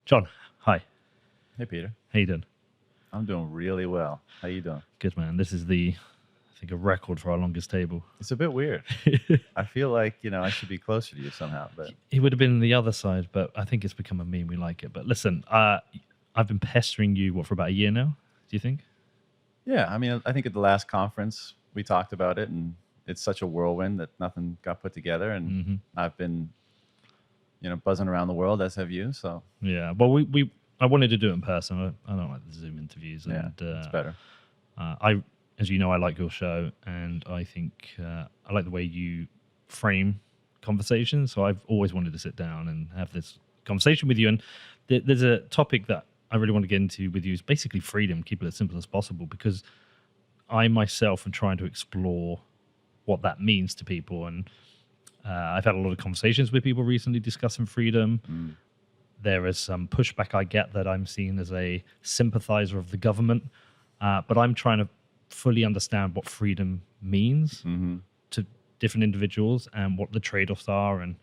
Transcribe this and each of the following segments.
John, hi. Hey, Peter. How you doing? I'm doing really well. How you doing? Good, man. This is I think, a record for our longest table. It's a bit weird. I feel like, I should be closer to you somehow, but He would have been on the other side, but I think it's become a meme. We like it. But listen, I've been pestering you, for about a year now? Do you think? yeah, I mean, I think at the last conference we talked about it, and it's such a whirlwind that nothing got put together, and I've been, buzzing around the world, as have you. So Yeah. Well, I wanted to do it in person. I don't like the Zoom interviews. yeah, And it's better. as you know, I like your show, and I think I like the way you frame conversations. So I've always wanted to sit down and have this conversation with you. And there's a topic that I really want to get into with you is basically freedom. Keep it as simple as possible, because I myself am trying to explore what that means to people. And I've had a lot of conversations with people recently discussing freedom. There is some pushback I get that I'm seen as a sympathizer of the government, but I'm trying to fully understand what freedom means to different individuals and what the trade-offs are and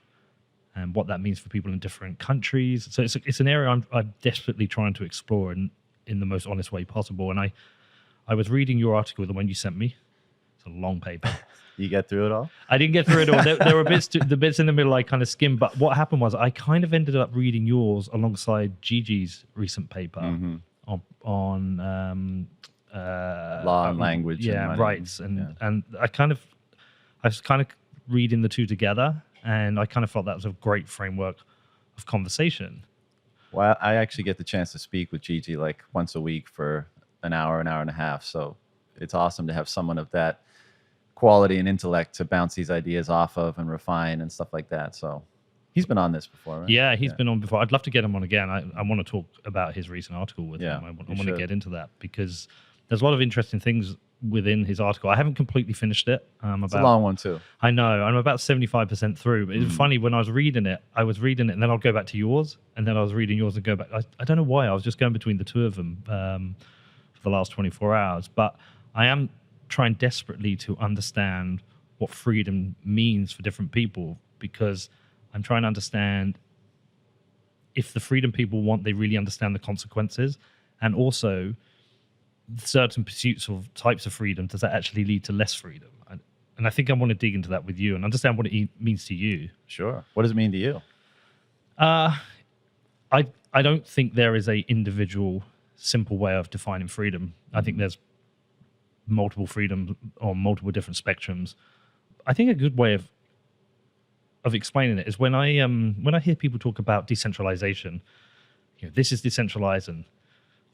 what that means for people in different countries. So it's an area I'm desperately trying to explore in the most honest way possible. And I was reading your article, the one you sent me. It's a long paper. You get through it all? I didn't get through it all. There were the bits in the middle I kind of skimmed. But what happened was I kind of ended up reading yours alongside Gigi's recent paper on Law and language. yeah, and money. rights. Yeah. And I was kind of reading the two together, and I kind of felt that was a great framework of conversation. Well, I actually get the chance to speak with Gigi like once a week for an hour and a half. So it's awesome to have someone of that quality and intellect to bounce these ideas off of and refine and stuff like that. So he's been on this before, right? Yeah, he's been on before. I'd love to get him on again. I want to talk about his recent article with him. I want to get into that because there's a lot of interesting things within his article. I haven't completely finished it. It's a long one too. I know. I'm about 75% through. But it's funny, when I was reading it, and then I'll go back to yours, and then I was reading yours and go back. I don't know why. I was just going between the two of them for the last 24 hours. But I am trying desperately to understand what freedom means for different people, because I'm trying to understand if the freedom people want, they really understand the consequences, and also certain pursuits of types of freedom, does that actually lead to less freedom? And I think I want to dig into that with you and understand what it means to you. Sure. What does it mean to you? I don't think there is a individual simple way of defining freedom. I think there's multiple freedoms on multiple different spectrums. I think a good way of explaining it is when I hear people talk about decentralization. This is decentralized and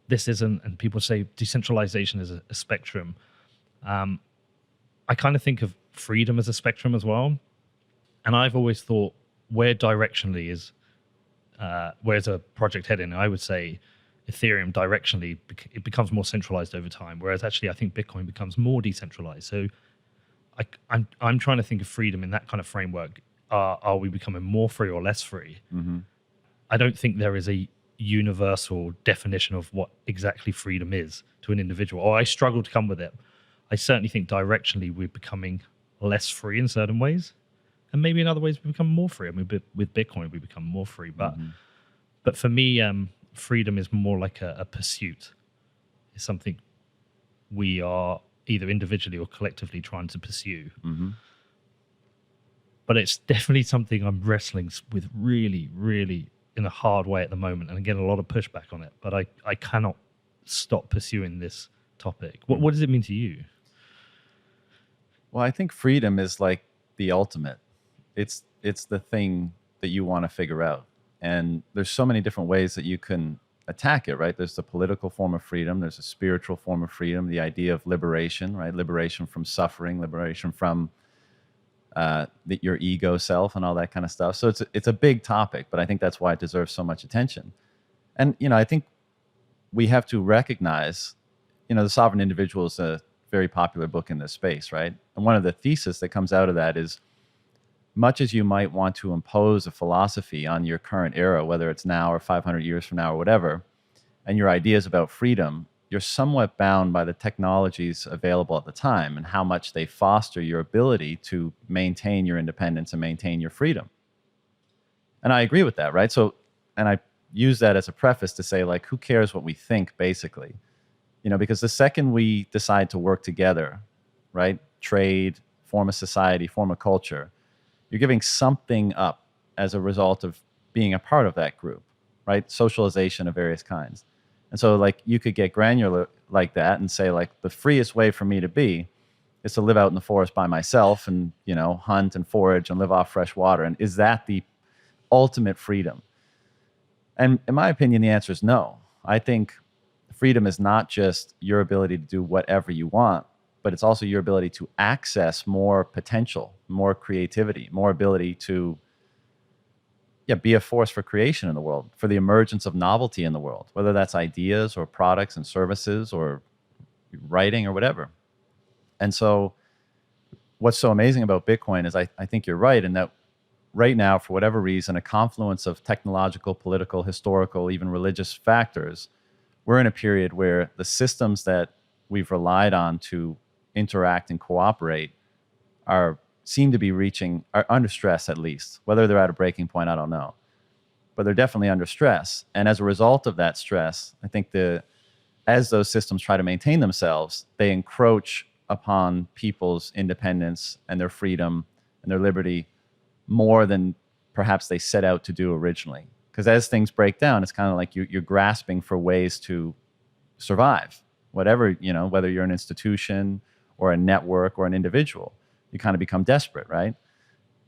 this isn't, and people say decentralization is a spectrum. I kind of think of freedom as a spectrum as well, and I've always thought where directionally is where's a project heading. I would say Ethereum directionally it becomes more centralized over time, whereas actually I think Bitcoin becomes more decentralized. So I'm trying to think of freedom in that kind of framework. Are we becoming more free or less free? I don't think there is a universal definition of what exactly freedom is to an individual, or I struggle to come with it. I certainly think directionally we're becoming less free in certain ways, and maybe in other ways we become more free. I mean, with Bitcoin we become more free, but for me, freedom is more like a pursuit. It's something we are either individually or collectively trying to pursue. But it's definitely something I'm wrestling with really, really in a hard way at the moment, and I get a lot of pushback on it. But I cannot stop pursuing this topic. What does it mean to you? Well, I think freedom is like the ultimate. It's the thing that you want to figure out. And there's so many different ways that you can attack it, right? There's the political form of freedom. There's a spiritual form of freedom, the idea of liberation, right? Liberation from suffering, liberation from your ego self and all that kind of stuff. So it's a big topic, but I think that's why it deserves so much attention. And, I think we have to recognize, The Sovereign Individual is a very popular book in this space, right? And one of the theses that comes out of that is, much as you might want to impose a philosophy on your current era, whether it's now or 500 years from now or whatever, and your ideas about freedom, you're somewhat bound by the technologies available at the time and how much they foster your ability to maintain your independence and maintain your freedom. And I agree with that, right? So, and I use that as a preface to say, like, who cares what we think, basically? Because the second we decide to work together, right, trade, form a society, form a culture, you're giving something up as a result of being a part of that group, right? Socialization of various kinds. And so, like, you could get granular like that and say, like, the freest way for me to be is to live out in the forest by myself and, hunt and forage and live off fresh water. And is that the ultimate freedom? And in my opinion, the answer is no. I think freedom is not just your ability to do whatever you want, but it's also your ability to access more potential, more creativity, more ability to be a force for creation in the world, for the emergence of novelty in the world, whether that's ideas or products and services or writing or whatever. And so what's so amazing about Bitcoin is I think you're right in that right now, for whatever reason, a confluence of technological, political, historical, even religious factors, we're in a period where the systems that we've relied on to interact and cooperate seem to be are under stress, at least. Whether they're at a breaking point, I don't know. But they're definitely under stress. And as a result of that stress, I think as those systems try to maintain themselves, they encroach upon people's independence and their freedom and their liberty more than perhaps they set out to do originally. Because as things break down, it's kind of like you're grasping for ways to survive. Whether you're an institution or a network or an individual, you kind of become desperate, right?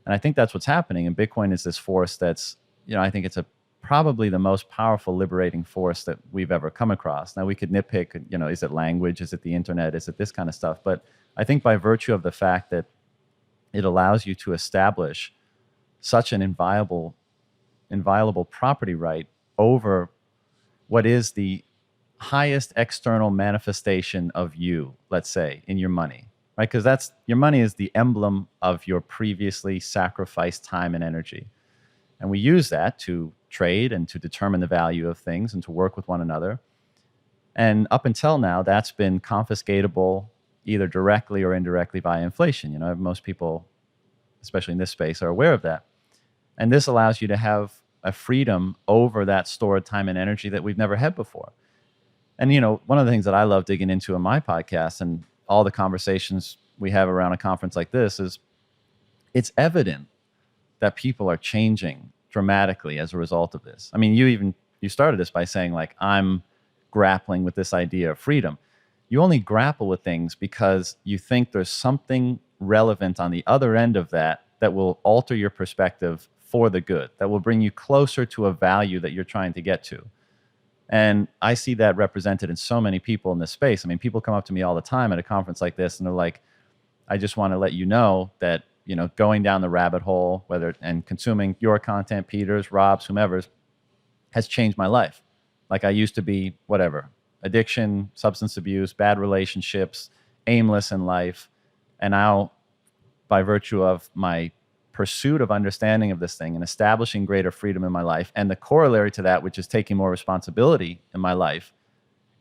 And I think that's what's happening. And Bitcoin is this force that's, I think it's probably the most powerful liberating force that we've ever come across. Now we could nitpick, is it language? Is it the internet? Is it this kind of stuff? But I think by virtue of the fact that it allows you to establish such an inviolable property right over what is the highest external manifestation of you, let's say, in your money, right? Because your money is the emblem of your previously sacrificed time and energy. And we use that to trade and to determine the value of things and to work with one another. And up until now, that's been confiscatable either directly or indirectly by inflation. Most people, especially in this space, are aware of that. And this allows you to have a freedom over that stored time and energy that we've never had before. And, one of the things that I love digging into in my podcast and all the conversations we have around a conference like this is it's evident that people are changing dramatically as a result of this. I mean, you started this by saying, like, I'm grappling with this idea of freedom. You only grapple with things because you think there's something relevant on the other end of that will alter your perspective for the good, that will bring you closer to a value that you're trying to get to. And I see that represented in so many people in this space. I mean, people come up to me all the time at a conference like this, and they're like, I just want to let you know that, going down the rabbit hole, and consuming your content, Peter's, Rob's, whomever's, has changed my life. Like, I used to be whatever, addiction, substance abuse, bad relationships, aimless in life. And now, by virtue of my pursuit of understanding of this thing and establishing greater freedom in my life, and the corollary to that, which is taking more responsibility in my life,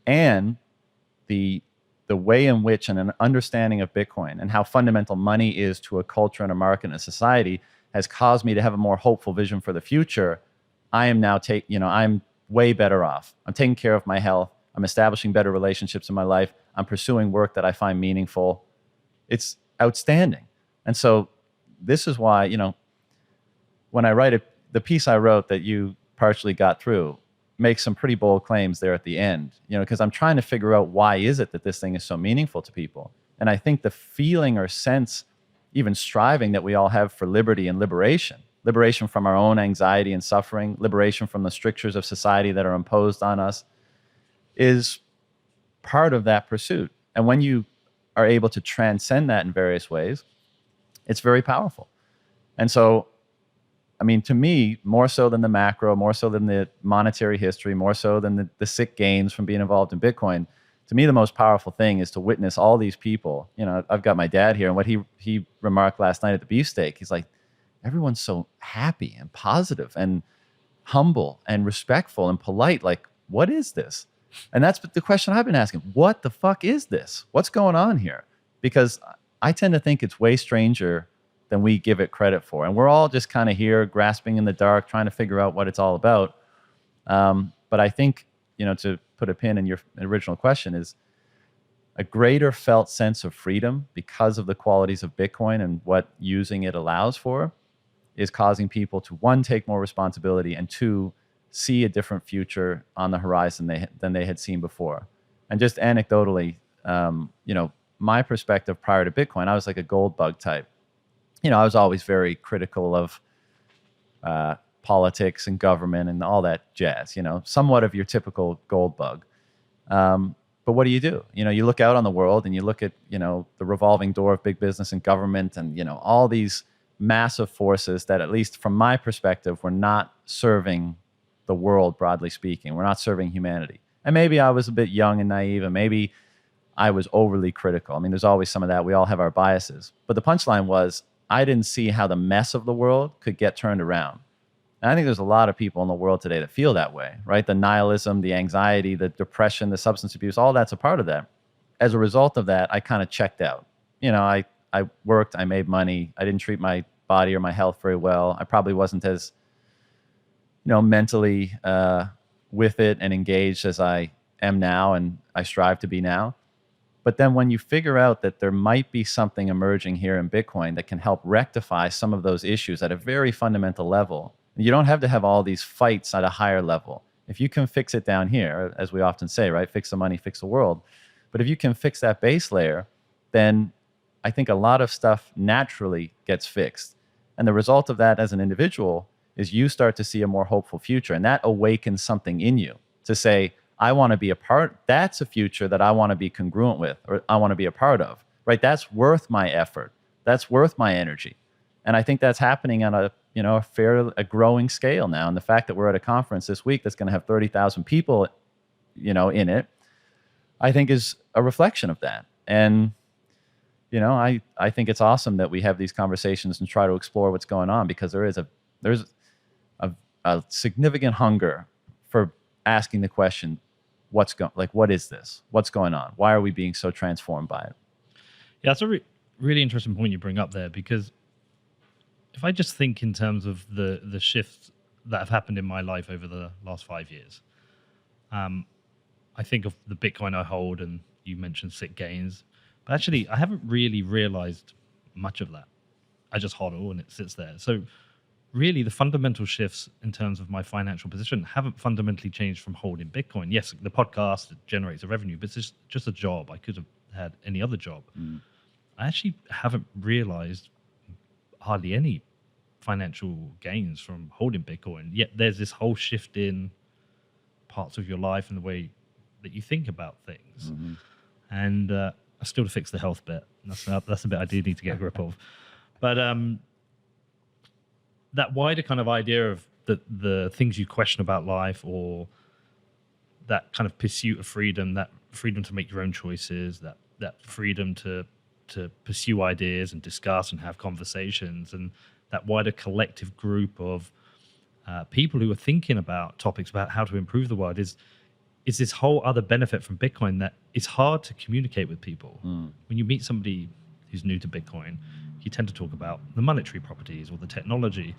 and the way in which an understanding of Bitcoin and how fundamental money is to a culture and a market and a society has caused me to have a more hopeful vision for the future. I am now I'm way better off. I'm taking care of my health. I'm establishing better relationships in my life. I'm pursuing work that I find meaningful. It's outstanding. And so this is why, when I write the piece I wrote that you partially got through makes some pretty bold claims there at the end, because I'm trying to figure out why is it that this thing is so meaningful to people. And I think the feeling or sense, even striving that we all have for liberty and liberation from our own anxiety and suffering, liberation from the strictures of society that are imposed on us, is part of that pursuit. And when you are able to transcend that in various ways, it's very powerful. And so, I mean, to me, more so than the macro, more so than the monetary history, more so than the sick gains from being involved in Bitcoin, to me, the most powerful thing is to witness all these people. I've got my dad here, and what he remarked last night at the beefsteak, he's like, everyone's so happy and positive and humble and respectful and polite. Like, what is this? And that's the question I've been asking. What the fuck is this? What's going on here? Because I tend to think it's way stranger than we give it credit for. And we're all just kind of here grasping in the dark, trying to figure out what it's all about. But I think, to put a pin in your original question, is a greater felt sense of freedom because of the qualities of Bitcoin and what using it allows for is causing people to, one, take more responsibility, and two, see a different future on the horizon than they had seen before. And just anecdotally, my perspective prior to Bitcoin, I was like a gold bug type. I was always very critical of politics and government and all that jazz, somewhat of your typical gold bug. But what do? You look out on the world and you look at, the revolving door of big business and government and, all these massive forces that, at least from my perspective, were not serving the world, broadly speaking. We're not serving humanity. And maybe I was a bit young and naive, and maybe I was overly critical. I mean, there's always some of that. We all have our biases. But the punchline was, I didn't see how the mess of the world could get turned around. And I think there's a lot of people in the world today that feel that way, right? The nihilism, the anxiety, the depression, the substance abuse, all that's a part of that. As a result of that, I kind of checked out. I worked, I made money. I didn't treat my body or my health very well. I probably wasn't as, mentally with it and engaged as I am now, and I strive to be now. But then when you figure out that there might be something emerging here in Bitcoin that can help rectify some of those issues at a very fundamental level, you don't have to have all these fights at a higher level. If you can fix it down here, as we often say, right? Fix the money, fix the world. But if you can fix that base layer, then I think a lot of stuff naturally gets fixed. And the result of that as an individual is you start to see a more hopeful future. And that awakens something in you to say, I want to be a part. That's a future that I want to be congruent with, or I want to be a part of, right? That's worth my effort. That's worth my energy. And I think that's happening on a growing scale now. And the fact that we're at a conference this week that's going to have 30,000 people, in it, I think is a reflection of that. And, I think it's awesome that we have these conversations and try to explore what's going on, because there's a significant hunger for asking the question, what is this? What's going on? Why are we being so transformed by it? Yeah, that's a really interesting point you bring up there, because if I just think in terms of the shifts that have happened in my life over the last 5 years, I think of the Bitcoin I hold, and you mentioned sick gains, but actually I haven't really realized much of that. I just hodl and it sits there. So really the fundamental shifts in terms of my financial position haven't fundamentally changed from holding Bitcoin. Yes, the podcast generates a revenue, but it's just a job. I could have had any other job. I actually haven't realized hardly any financial gains from holding Bitcoin. Yet there's this whole shift in parts of your life and the way that you think about things. Mm-hmm. And I still to fix the health bit. That's a bit I do need to get a grip of. But that wider kind of idea of the things you question about life, or that kind of pursuit of freedom, that freedom to make your own choices, that freedom to pursue ideas and discuss and have conversations, and that wider collective group of people who are thinking about topics about how to improve the world is this whole other benefit from Bitcoin, that it's hard to communicate with people. When you meet somebody who's new to Bitcoin, you tend to talk about the monetary properties or the technology.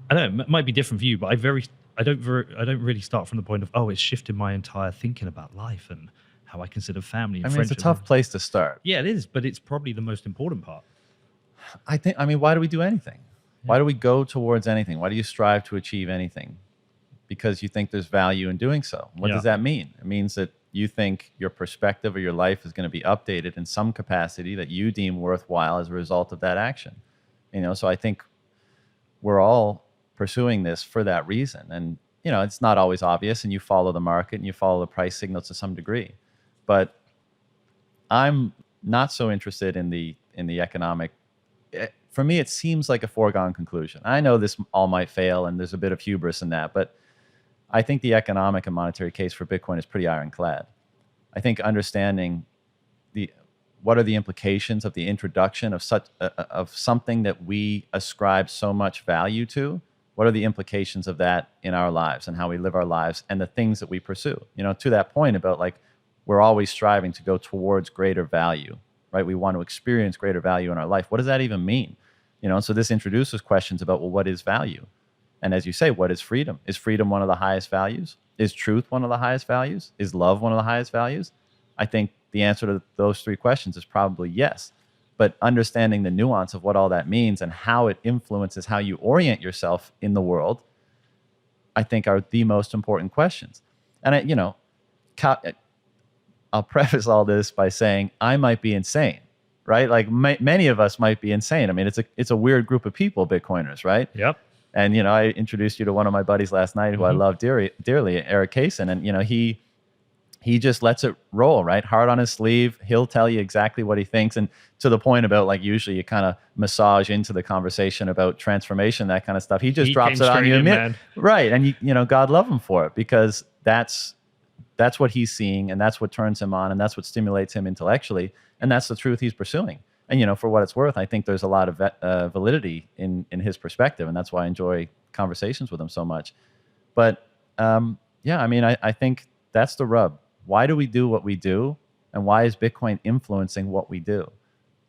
I don't know, it might be different for you, but I don't really start from the point of, it's shifted my entire thinking about life and how I consider family and friendship. It's a tough place to start. Yeah, it is, but it's probably the most important part. Why do we do anything? Yeah. Why do we go towards anything? Why do you strive to achieve anything? Because you think there's value in doing so. What does that mean? It means that you think your perspective of your life is going to be updated in some capacity that you deem worthwhile as a result of that action. So I think we're all pursuing this for that reason. And, it's not always obvious, and you follow the market and you follow the price signals to some degree. But I'm not so interested in the economic. For me, it seems like a foregone conclusion. I know this all might fail, and there's a bit of hubris in that, but I think the economic and monetary case for Bitcoin is pretty ironclad. I think understanding what are the implications of the introduction of something that we ascribe so much value to. What are the implications of that in our lives and how we live our lives and the things that we pursue? To that point about we're always striving to go towards greater value, right? We want to experience greater value in our life. What does that even mean? So this introduces questions about, well, what is value? And as you say, what is freedom? Is freedom one of the highest values? Is truth one of the highest values? Is love one of the highest values? I think the answer to those three questions is probably yes. But understanding the nuance of what all that means and how it influences how you orient yourself in the world, I think are the most important questions. And I'll preface all this by saying I might be insane, right? Like many of us might be insane. I mean, it's a weird group of people, Bitcoiners, right? Yep. And I introduced you to one of my buddies last night, who I love dearly, Eric Kaysen, and he just lets it roll, right? Heart on his sleeve. He'll tell you exactly what he thinks, and to the point about, like, usually you kind of massage into the conversation about transformation, that kind of stuff. He just drops it on you, right? And God love him for it, because that's what he's seeing, and that's what turns him on, and that's what stimulates him intellectually, and that's the truth he's pursuing. And for what it's worth, I think there's a lot of validity in his perspective, and that's why I enjoy conversations with him so much. But I think that's the rub. Why do we do what we do, and why is Bitcoin influencing what we do?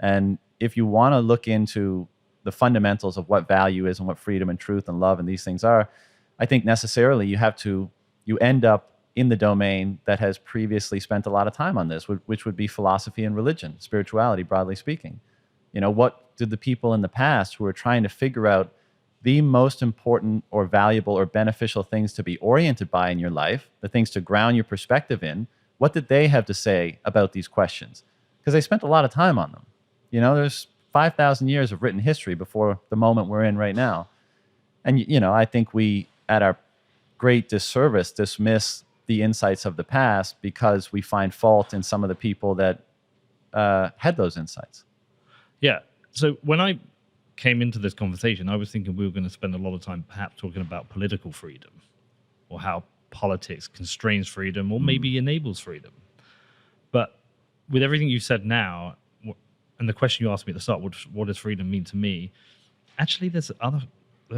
And if you want to look into the fundamentals of what value is and what freedom and truth and love and these things are, I think necessarily you end up in the domain that has previously spent a lot of time on this, which would be philosophy and religion, spirituality, broadly speaking. What did the people in the past who were trying to figure out the most important or valuable or beneficial things to be oriented by in your life, the things to ground your perspective in, what did they have to say about these questions? Because they spent a lot of time on them. There's 5,000 years of written history before the moment we're in right now. And, I think we, at our great disservice, dismiss the insights of the past because we find fault in some of the people that had those insights. Yeah. So when I came into this conversation, I was thinking we were going to spend a lot of time perhaps talking about political freedom, or how politics constrains freedom, or maybe enables freedom. But with everything you said now, and the question you asked me at the start, what does freedom mean to me? Actually, there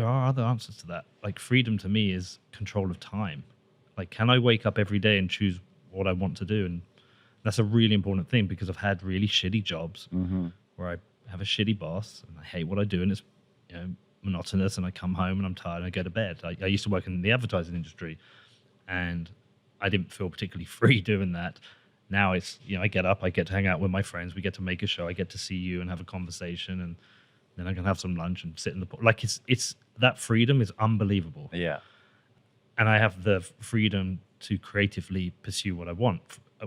are other answers to that. Like, freedom to me is control of time. Like, can I wake up every day and choose what I want to do? And that's a really important thing, because I've had really shitty jobs where I have a shitty boss and I hate what I do, and it's monotonous, and I come home and I'm tired and I go to bed. I used to work in the advertising industry, and I didn't feel particularly free doing that. Now it's, I get up, I get to hang out with my friends, we get to make a show, I get to see you and have a conversation, and then I can have some lunch and sit in the like it's that freedom is unbelievable. Yeah. And I have the freedom to creatively pursue what I want.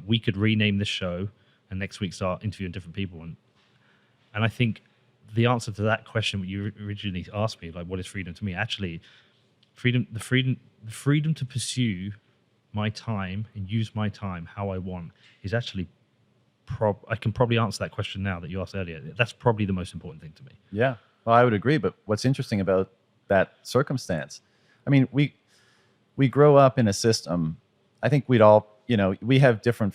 We could rename this show and next week start interviewing different people, and I think the answer to that question you originally asked me, like, what is freedom to me? Actually, the freedom to pursue my time and use my time how I want is actually I can probably answer that question now that you asked earlier. That's probably the most important thing to me. Yeah. Well, I would agree. But what's interesting about that circumstance, I mean, we grow up in a system. I think we'd all, we have different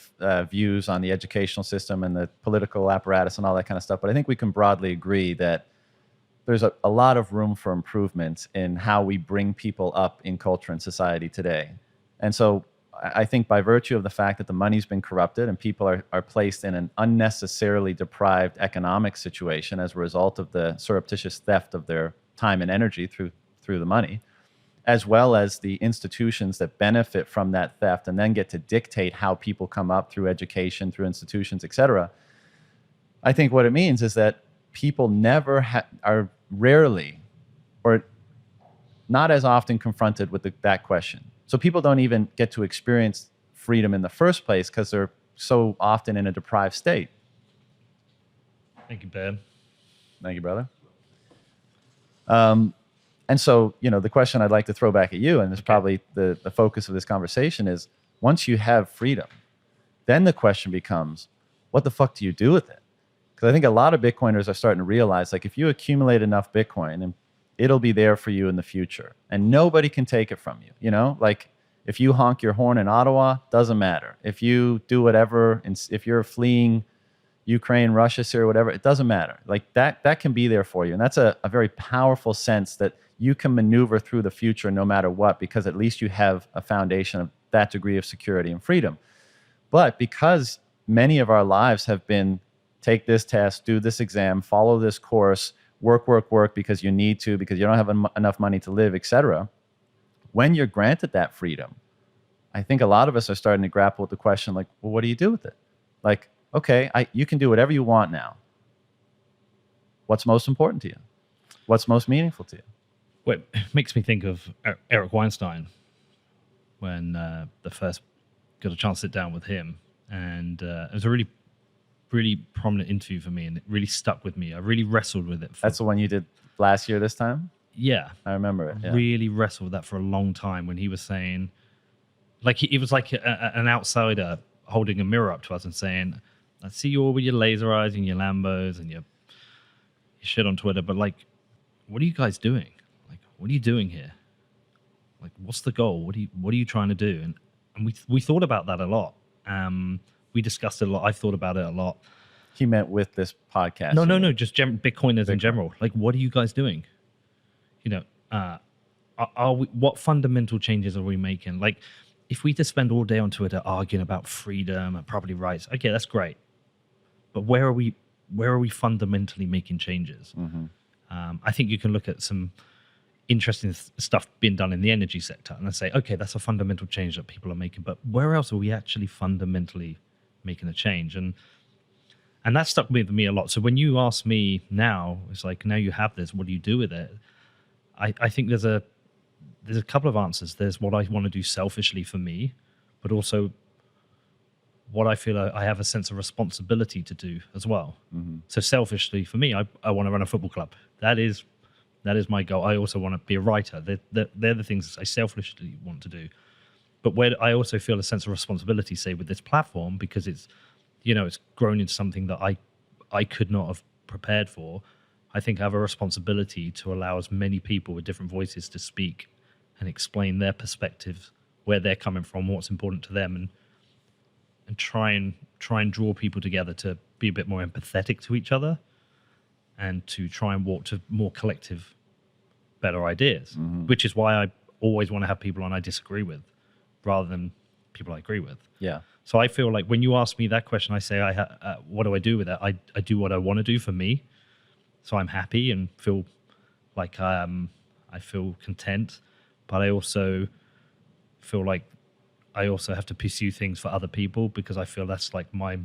views on the educational system and the political apparatus and all that kind of stuff. But I think we can broadly agree that there's a lot of room for improvement in how we bring people up in culture and society today. And so I think by virtue of the fact that the money's been corrupted and people are placed in an unnecessarily deprived economic situation as a result of the surreptitious theft of their time and energy through the money, as well as the institutions that benefit from that theft and then get to dictate how people come up through education, through institutions, et cetera. I think what it means is that people are rarely or not as often confronted with that question. So people don't even get to experience freedom in the first place because they're so often in a deprived state. Thank you, Ben. Thank you, brother. And so, the question I'd like to throw back at you, and it's probably the focus of this conversation, is once you have freedom, then the question becomes, what the fuck do you do with it? Because I think a lot of Bitcoiners are starting to realize, like, if you accumulate enough Bitcoin, and it'll be there for you in the future, and nobody can take it from you. Like, if you honk your horn in Ottawa, doesn't matter. If you do whatever, and if you're fleeing Ukraine, Russia, Syria, whatever, it doesn't matter. Like, that can be there for you. And that's a very powerful sense that you can maneuver through the future no matter what, because at least you have a foundation of that degree of security and freedom. But because many of our lives have been take this test, do this exam, follow this course, work because you need to, because you don't have enough money to live, etc. When you're granted that freedom, I think a lot of us are starting to grapple with the question, like, well, what do you do with it? Like, okay, you can do whatever you want now. What's most important to you? What's most meaningful to you? Well, it makes me think of Eric Weinstein when the first got a chance to sit down with him. And it was a really, really prominent interview for me, and it really stuck with me. I really wrestled with it. That's the one you did last year this time? Yeah. I remember it. Yeah. Really wrestled with that for a long time when he was saying, like, he was like an outsider holding a mirror up to us and saying, I see you all with your laser eyes and your Lambos and your shit on Twitter, but like, what are you guys doing? Like, what are you doing here? Like, what's the goal? What are you trying to do? And we thought about that a lot. We discussed it a lot. I've thought about it a lot. He meant with this podcast. No, just Bitcoiners in general. Like, what are you guys doing? You know, what fundamental changes are we making? Like, if we just spend all day on Twitter arguing about freedom and property rights, okay, that's great. But where are we fundamentally making changes? Mm-hmm. I think you can look at some interesting stuff being done in the energy sector and say, okay, that's a fundamental change that people are making. But where else are we actually fundamentally making a change? And that stuck with me a lot. So when you ask me now, it's like, now you have this, what do you do with it? I think there's a couple of answers. There's what I want to do selfishly for me, but also what I feel I have a sense of responsibility to do as well. Mm-hmm. So selfishly for me, I want to run a football club. That is my goal. I also want to be a writer. They're the things I selfishly want to do. But where I also feel a sense of responsibility, say with this platform, because it's grown into something that I could not have prepared for. I think I have a responsibility to allow as many people with different voices to speak and explain their perspectives, where they're coming from, what's important to them, and try and draw people together to be a bit more empathetic to each other and to try and walk to more collective, better ideas, mm-hmm. which is why I always want to have people on I disagree with rather than people I agree with. Yeah. So I feel like when you ask me that question, I say, what do I do with that? I do what I want to do for me. So I'm happy and feel like I feel content, but I also feel like I also have to pursue things for other people because I feel that's like my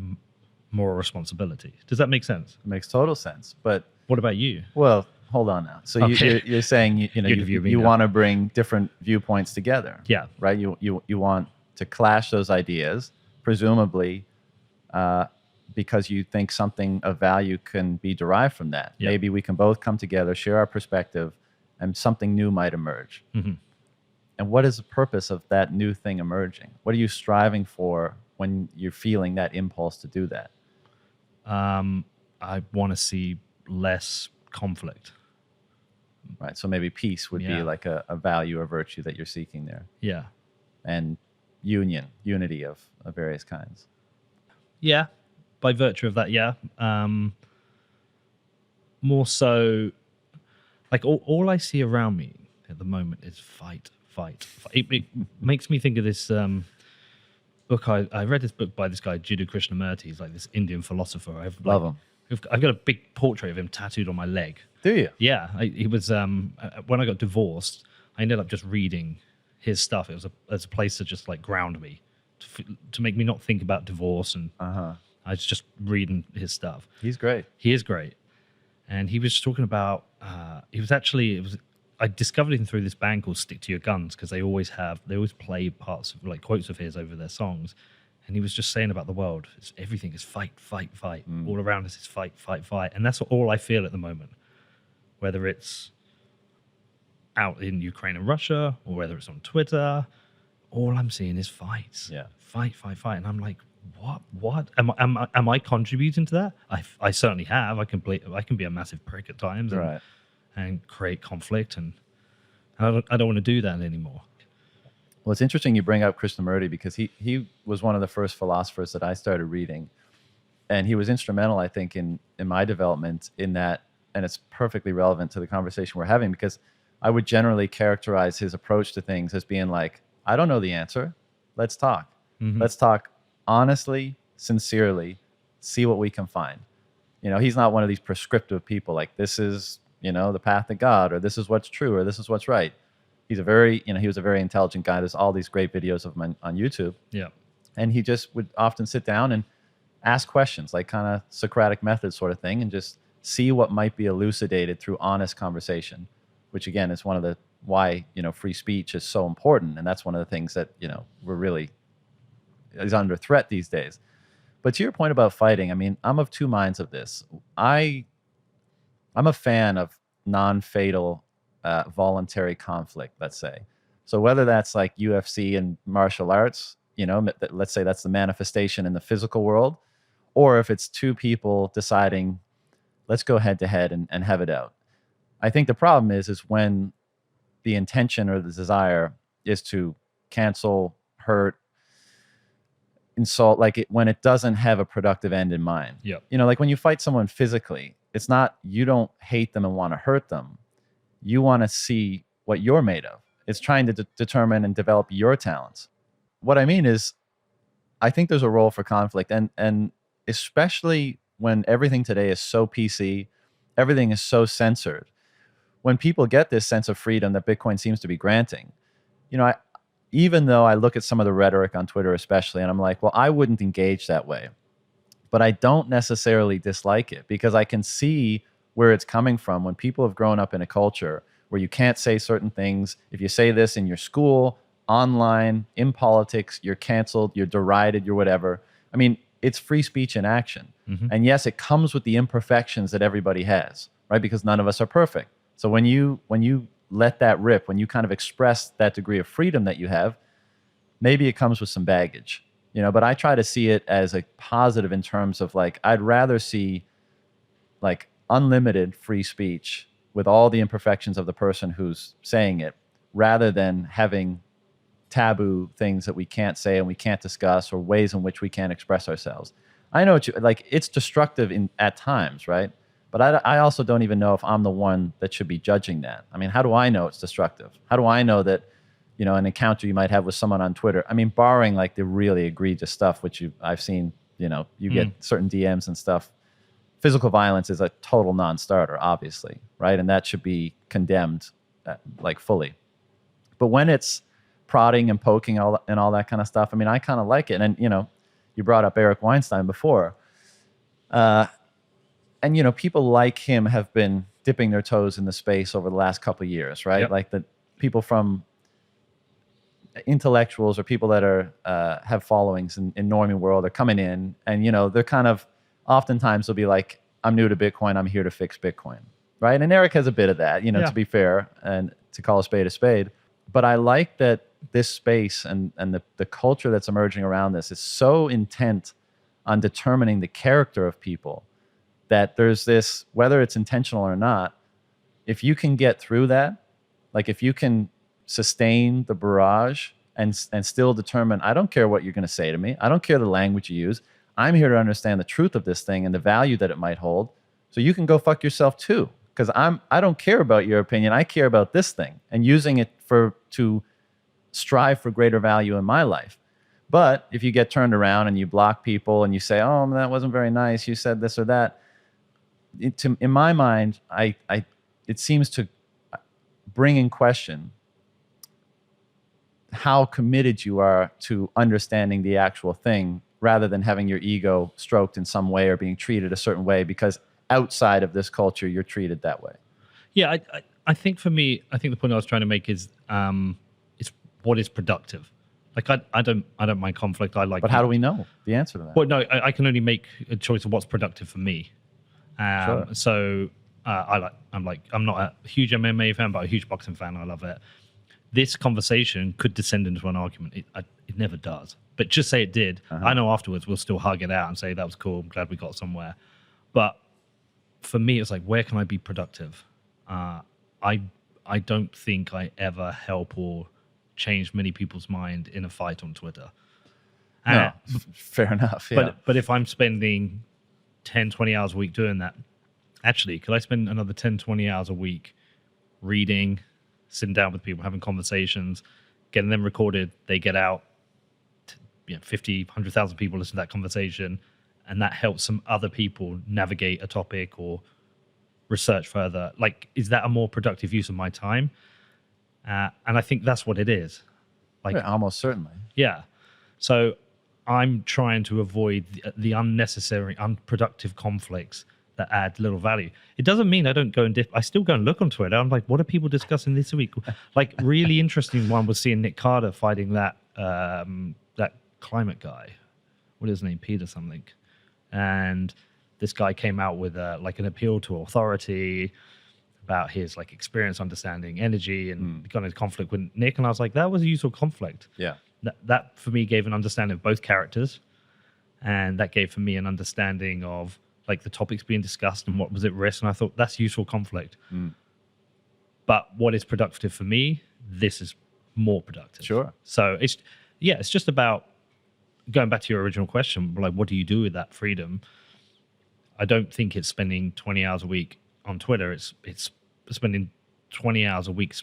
moral responsibility. Does that make sense? It makes total sense. But what about you? Well, hold on now. So okay. you're saying you want to bring different viewpoints together. Yeah. Right. You want to clash those ideas, presumably, because you think something of value can be derived from that. Yep. Maybe we can both come together, share our perspective, and something new might emerge. Mm-hmm. And what is the purpose of that new thing emerging? What are you striving for when you're feeling that impulse to do that? I want to see less conflict. Right. So maybe peace would be like a value or virtue that you're seeking there. Yeah. And unity of various kinds. Yeah. By virtue of that, yeah. More so, like all I see around me at the moment is fight. It makes me think of this book. I read this book by this guy, Jiddu Krishnamurti. He's like this Indian philosopher. Love him. I've got a big portrait of him tattooed on my leg. Do you? Yeah. He was, when I got divorced, I ended up just reading his stuff. It was as a place to just like ground me, to make me not think about divorce. And I was just reading his stuff. He's great. He is great. And he was talking about, I discovered him through this band called Stick to Your Guns, because they always play parts of like quotes of his over their songs. And he was just saying about the world, everything is fight. All around us is fight. And that's all I feel at the moment. Whether it's out in Ukraine and Russia, or whether it's on Twitter, all I'm seeing is fights. Yeah. Fight. And I'm like, what? Am I contributing to that? I certainly have. I can be a massive prick at times. Right. And create conflict, and I don't want to do that anymore. Well, it's interesting you bring up Krishnamurti, because he was one of the first philosophers that I started reading, and he was instrumental, I think, in my development in that, and it's perfectly relevant to the conversation we're having, because I would generally characterize his approach to things as being like, I don't know the answer. Let's talk. Mm-hmm. Let's talk honestly, sincerely, see what we can find. He's not one of these prescriptive people like, this is the path to God, or this is what's true, or this is what's right. He was a very intelligent guy. There's all these great videos of him on YouTube. Yeah. And he just would often sit down and ask questions, like kind of Socratic method sort of thing, and just see what might be elucidated through honest conversation, which again is one of the why free speech is so important, and that's one of the things that we're really is under threat these days. But to your point about fighting, I mean, I'm of two minds of this. I'm a fan of non-fatal voluntary conflict, let's say. So whether that's like UFC and martial arts, let's say that's the manifestation in the physical world, or if it's two people deciding, let's go head to head and have it out. I think the problem is when the intention or the desire is to cancel, hurt, insult, when it doesn't have a productive end in mind. Yep. Like when you fight someone physically, it's not, you don't hate them and want to hurt them. You want to see what you're made of. It's trying to determine and develop your talents. What I mean is, I think there's a role for conflict, and especially when everything today is so PC, everything is so censored. When people get this sense of freedom that Bitcoin seems to be granting, even though I look at some of the rhetoric on Twitter especially, and I'm like, well, I wouldn't engage that way. But I don't necessarily dislike it, because I can see where it's coming from when people have grown up in a culture where you can't say certain things. If you say this in your school, online, in politics, you're canceled, you're derided, you're whatever. I mean, it's free speech in action. Mm-hmm. And yes, it comes with the imperfections that everybody has, right? Because none of us are perfect. So when you let that rip, when you kind of express that degree of freedom that you have, maybe it comes with some baggage, but I try to see it as a positive in terms of I'd rather see unlimited free speech with all the imperfections of the person who's saying it, rather than having taboo things that we can't say and we can't discuss, or ways in which we can't express ourselves. I know it's destructive at times, right? But I also don't even know if I'm the one that should be judging that. I mean, how do I know it's destructive? How do I know that, an encounter you might have with someone on Twitter, I mean, barring the really egregious stuff, which I've seen, you get certain DMs and stuff. Physical violence is a total non-starter, obviously, right? And that should be condemned, fully. But when it's prodding and poking and all that kind of stuff, I mean, I kind of like it. And, you brought up Eric Weinstein before. And, people like him have been dipping their toes in the space over the last couple of years, right? Yep. Like the people from intellectuals or people that are have followings in normie world are coming in, and, they're kind of, oftentimes they'll be like, I'm new to Bitcoin, I'm here to fix Bitcoin, right? And Eric has a bit of that, to be fair, and to call a spade a spade. But I like that this space and the culture that's emerging around this is so intent on determining the character of people, that there's this, whether it's intentional or not, if you can get through that, if you can sustain the barrage and still determine, I don't care what you're going to say to me, I don't care the language you use, I'm here to understand the truth of this thing and the value that it might hold, so you can go fuck yourself too, because I don't care about your opinion, I care about this thing and using it to strive for greater value in my life. But if you get turned around and you block people and you say, oh, that wasn't very nice, you said this or that, in my mind, it seems to bring in question how committed you are to understanding the actual thing, rather than having your ego stroked in some way or being treated a certain way because outside of this culture you're treated that way. Yeah, I think for me, I think the point I was trying to make is it's what is productive. I don't mind conflict. But how do we know the answer to that? Well, no, I can only make a choice of what's productive for me. Sure. So I'm not a huge MMA fan, but a huge boxing fan. I love it. This conversation could descend into an argument. It never does. But just say it did. Uh-huh. I know afterwards we'll still hug it out and say that was cool. I'm glad we got somewhere. But for me, it's where can I be productive? I don't think I ever help or change many people's mind in a fight on Twitter. No, fair enough. Yeah. But if I'm spending 10, 20 hours a week doing that, actually, could I spend another 10, 20 hours a week reading, sitting down with people, having conversations, getting them recorded, they get out, 50, 100,000 people listen to that conversation, and that helps some other people navigate a topic or research further. Like, is that a more productive use of my time? And I think that's what it is. Like, Yeah, almost certainly. yeah. So I'm trying to avoid the unnecessary, unproductive conflicts that add little value. It doesn't mean I don't go and I still go and look on Twitter. I'm like, what are people discussing this week? Like, really interesting one was seeing Nick Carter fighting that that climate guy. What is his name? Peter something. And this guy came out with like an appeal to authority about his like experience, understanding energy, and got into conflict with Nick. And I was like, that was a useful conflict. Yeah. That for me gave an understanding of both characters, and that gave for me an understanding of like the topics being discussed and what was at risk. And I thought that's useful conflict. But what is productive for me, this is more productive. Sure. So it's just about going back to your original question, like, what do you do with that freedom? I don't think it's spending 20 hours a week on Twitter. It's spending 20 hours a week,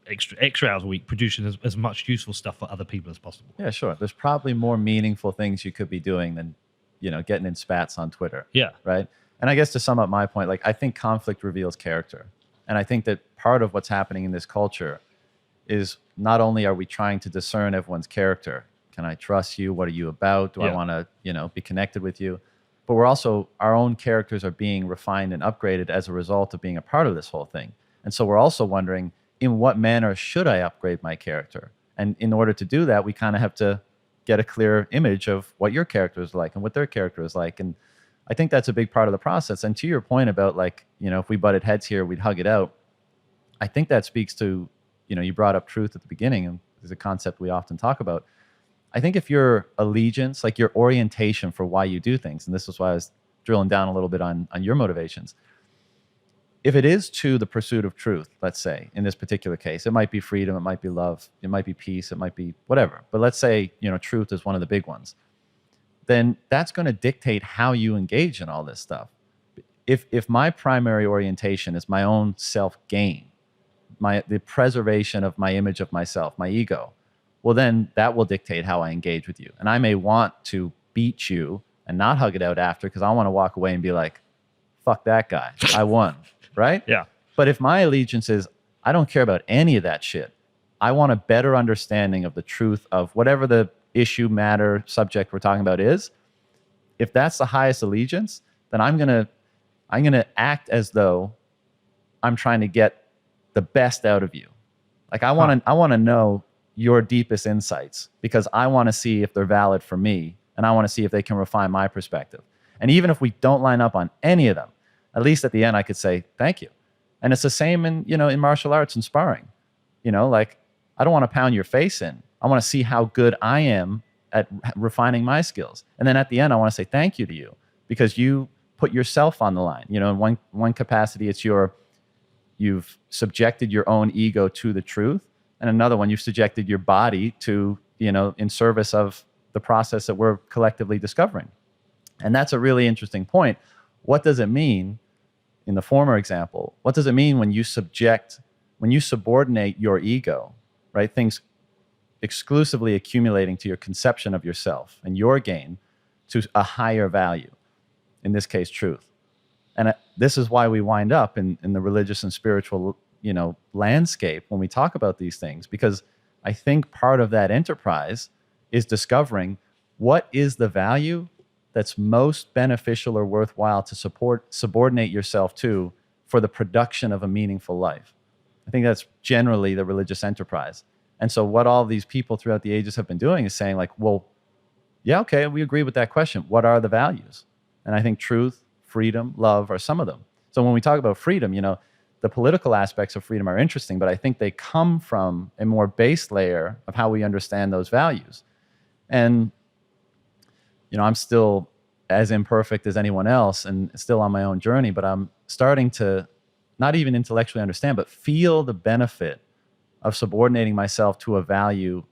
extra hours a week, producing as much useful stuff for other people as possible. Yeah, sure. There's probably more meaningful things you could be doing than, getting in spats on Twitter. Yeah. Right. And I guess to sum up my point, like, I think conflict reveals character. And I think that part of what's happening in this culture is not only are we trying to discern everyone's character, can I trust you? What are you about? Do I want to, be connected with you? But we're also, our own characters are being refined and upgraded as a result of being a part of this whole thing. And so we're also wondering, in what manner should I upgrade my character? And in order to do that, we kind of have to get a clear image of what your character is like and what their character is like. And I think that's a big part of the process. And to your point about, like, if we butted heads here, we'd hug it out. I think that speaks to, you brought up truth at the beginning, and is a concept we often talk about. I think if your allegiance, like your orientation for why you do things, and this is why I was drilling down a little bit on your motivations, if it is to the pursuit of truth, let's say, in this particular case, it might be freedom, it might be love, it might be peace, it might be whatever. But let's say, truth is one of the big ones. Then that's going to dictate how you engage in all this stuff. If my primary orientation is my own self-gain, the preservation of my image of myself, my ego, well, then that will dictate how I engage with you. And I may want to beat you and not hug it out after because I want to walk away and be like, fuck that guy, I won. Right? Yeah. But if my allegiance is, I don't care about any of that shit. I want a better understanding of the truth of whatever the issue, matter, subject we're talking about is. If that's the highest allegiance, then I'm gonna act as though I'm trying to get the best out of you. Like, I want to know your deepest insights because I want to see if they're valid for me, and I want to see if they can refine my perspective. And even if we don't line up on any of them, at least at the end, I could say, thank you. And it's the same in martial arts and sparring. Like, I don't want to pound your face in. I want to see how good I am at refining my skills. And then at the end, I want to say thank you to you because you put yourself on the line. In one capacity, it's you've subjected your own ego to the truth. And another one, you've subjected your body to, in service of the process that we're collectively discovering. And that's a really interesting point. What does it mean in the former example? What does it mean when you subordinate your ego, right? Things exclusively accumulating to your conception of yourself and your gain to a higher value, in this case, truth. And this is why we wind up in the religious and spiritual, landscape when we talk about these things, because I think part of that enterprise is discovering what is the value that's most beneficial or worthwhile to subordinate yourself to for the production of a meaningful life. I think that's generally the religious enterprise. And so what all these people throughout the ages have been doing is saying, like, well, yeah, okay, we agree with that question. What are the values? And I think truth, freedom, love are some of them. So when we talk about freedom, the political aspects of freedom are interesting, but I think they come from a more base layer of how we understand those values. And I'm still as imperfect as anyone else and still on my own journey, but I'm starting to not even intellectually understand, but feel the benefit of subordinating myself to a value,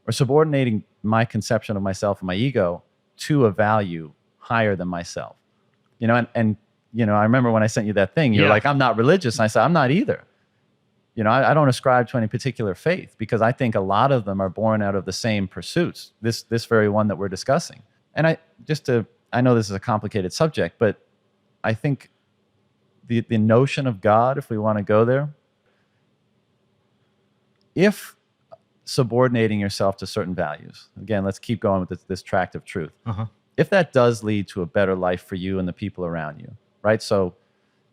or subordinating my conception of myself and my ego to a value higher than myself. And I remember when I sent you that thing, you're like, I'm not religious. And I said, I'm not either. I don't ascribe to any particular faith because I think a lot of them are born out of the same pursuits, this very one that we're discussing. And I know this is a complicated subject, but I think the notion of God, if we want to go there, if subordinating yourself to certain values, again, let's keep going with this tract of truth. Uh-huh. If that does lead to a better life for you and the people around you, right? So,